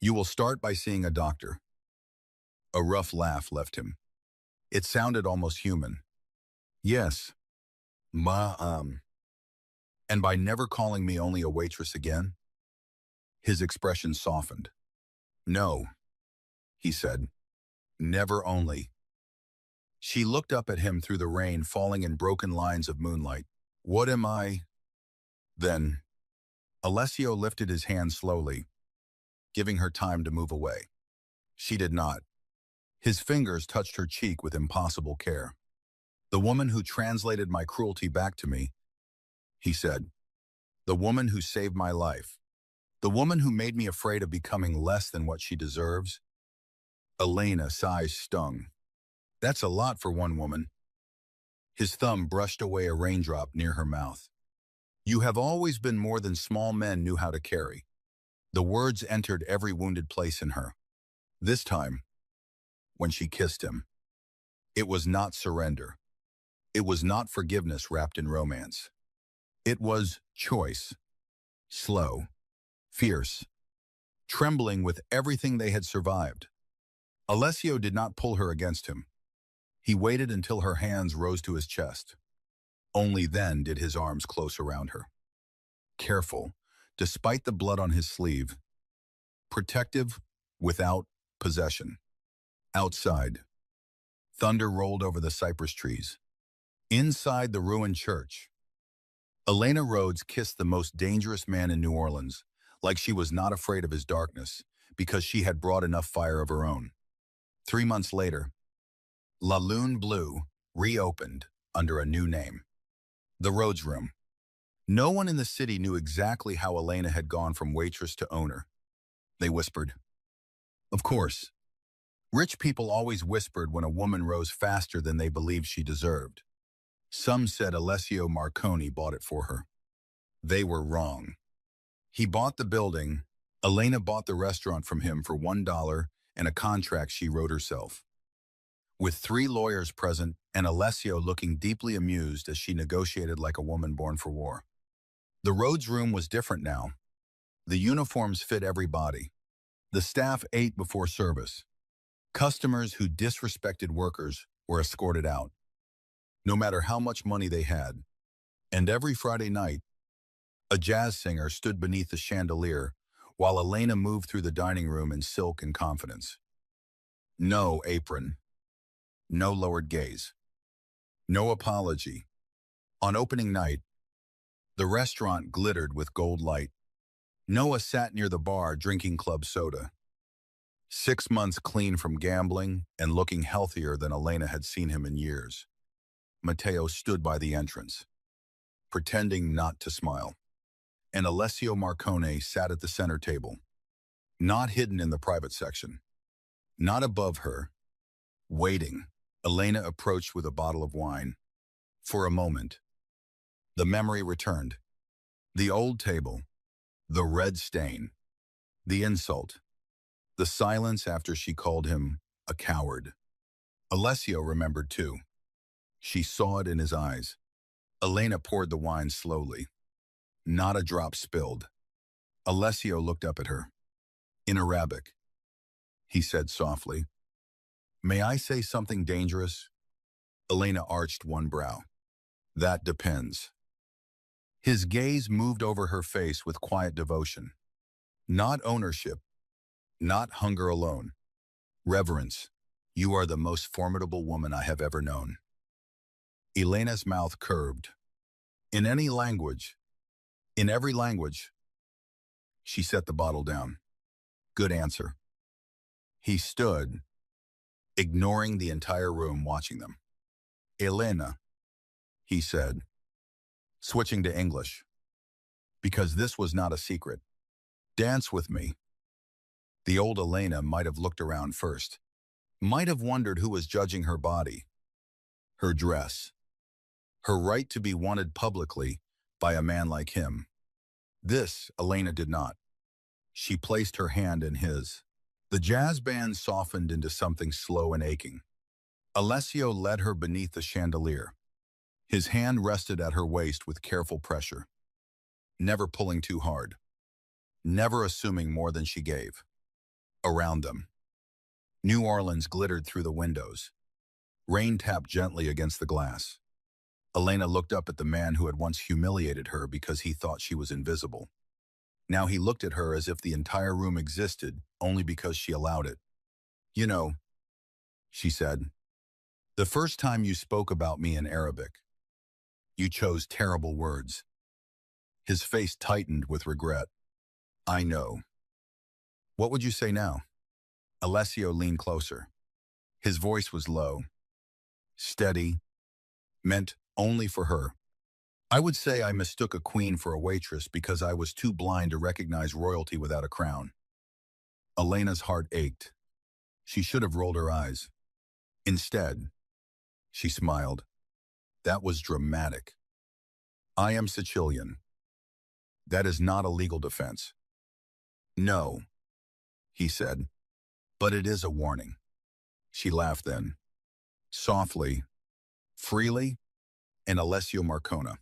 "You will start by seeing a doctor." A rough laugh left him. It sounded almost human. "Yes, and by never calling me only a waitress again?" His expression softened. "No," he said. "Never only." She looked up at him through the rain falling in broken lines of moonlight. "What am I?" Then, Alessio lifted his hand slowly, giving her time to move away. She did not. His fingers touched her cheek with impossible care. "The woman who translated my cruelty back to me," he said. "The woman who saved my life. The woman who made me afraid of becoming less than what she deserves." Elena's sighs stung. "That's a lot for one woman." His thumb brushed away a raindrop near her mouth. "You have always been more than small men knew how to carry." The words entered every wounded place in her. This time, when she kissed him, it was not surrender. It was not forgiveness wrapped in romance. It was choice. Slow, fierce, trembling with everything they had survived. Alessio did not pull her against him. He waited until her hands rose to his chest. Only then did his arms close around her. Careful, despite the blood on his sleeve. Protective, without possession. Outside, Thunder rolled over the cypress trees. Inside the ruined church, Elena Rhodes kissed the most dangerous man in New Orleans, like she was not afraid of his darkness, because she had brought enough fire of her own. 3 months later, La Lune Bleu reopened under a new name. The Rhodes Room. No one in the city knew exactly how Elena had gone from waitress to owner. They whispered. Of course, rich people always whispered when a woman rose faster than they believed she deserved. Some said Alessio Marconi bought it for her. They were wrong. He bought the building. Elena bought the restaurant from him for $1 and a contract she wrote herself. With 3 lawyers present and Alessio looking deeply amused as she negotiated like a woman born for war. The Rhodes Room was different now. The uniforms fit every body. The staff ate before service. Customers who disrespected workers were escorted out, no matter how much money they had. And every Friday night, a jazz singer stood beneath the chandelier while Elena moved through the dining room in silk and confidence. No apron. No lowered gaze. No apology. On opening night, the restaurant glittered with gold light. Noah sat near the bar drinking club soda. 6 months clean from gambling and looking healthier than Elena had seen him in years. Matteo stood by the entrance, pretending not to smile. And Alessio Marcone sat at the center table, not hidden in the private section, not above her, waiting. Elena approached with a bottle of wine. For a moment, the memory returned. The old table, the red stain, the insult, the silence after she called him a coward. Alessio remembered too. She saw it in his eyes. Elena poured the wine slowly. Not a drop spilled. Alessio looked up at her. In Arabic, he said softly, "May I say something dangerous?" Elena arched one brow. "That depends." His gaze moved over her face with quiet devotion. Not ownership, not hunger alone. Reverence. You are the most formidable woman I have ever known. Elena's mouth curved. In any language, in every language. She set the bottle down. Good answer. He stood, ignoring the entire room watching them. Elena, he said, switching to English, because this was not a secret. Dance with me. The old Elena might have looked around first, might have wondered who was judging her body, her dress, her right to be wanted publicly by a man like him. This, Elena did not. She placed her hand in his. The jazz band softened into something slow and aching. Alessio led her beneath the chandelier. His hand rested at her waist with careful pressure, never pulling too hard, never assuming more than she gave. Around them, New Orleans glittered through the windows. Rain tapped gently against the glass. Elena looked up at the man who had once humiliated her because he thought she was invisible. Now he looked at her as if the entire room existed only because she allowed it. You know, she said, the first time you spoke about me in Arabic, you chose terrible words. His face tightened with regret. I know. What would you say now? Alessio leaned closer. His voice was low, steady, meant only for her. I would say I mistook a queen for a waitress because I was too blind to recognize royalty without a crown. Elena's heart ached. She should have rolled her eyes. Instead, she smiled. That was dramatic. I am Sicilian. That is not a legal defense. No, he said, but it is a warning. She laughed then, softly, freely, and Alessio Marcona,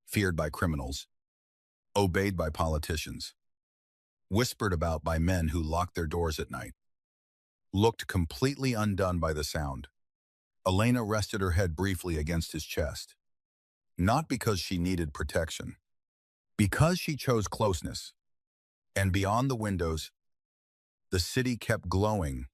feared by criminals, obeyed by politicians, whispered about by men who locked their doors at night, looked completely undone by the sound. Elena rested her head briefly against his chest, not because she needed protection, because she chose closeness. And beyond the windows, the city kept glowing,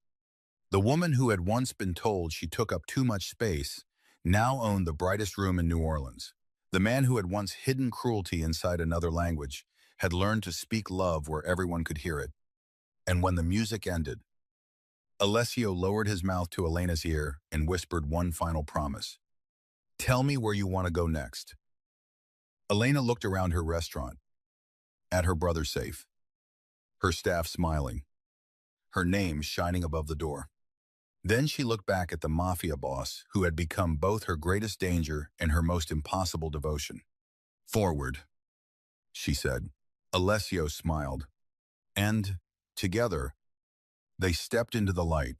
The woman who had once been told she took up too much space now owned the brightest room in New Orleans. The man who had once hidden cruelty inside another language had learned to speak love where everyone could hear it. And when the music ended, Alessio lowered his mouth to Elena's ear and whispered one final promise. Tell me where you want to go next. Elena looked around her restaurant, at her brother's safe, her staff smiling, her name shining above the door. Then she looked back at the Mafia boss who had become both her greatest danger and her most impossible devotion. Forward, she said. Alessio smiled. And, together, they stepped into the light,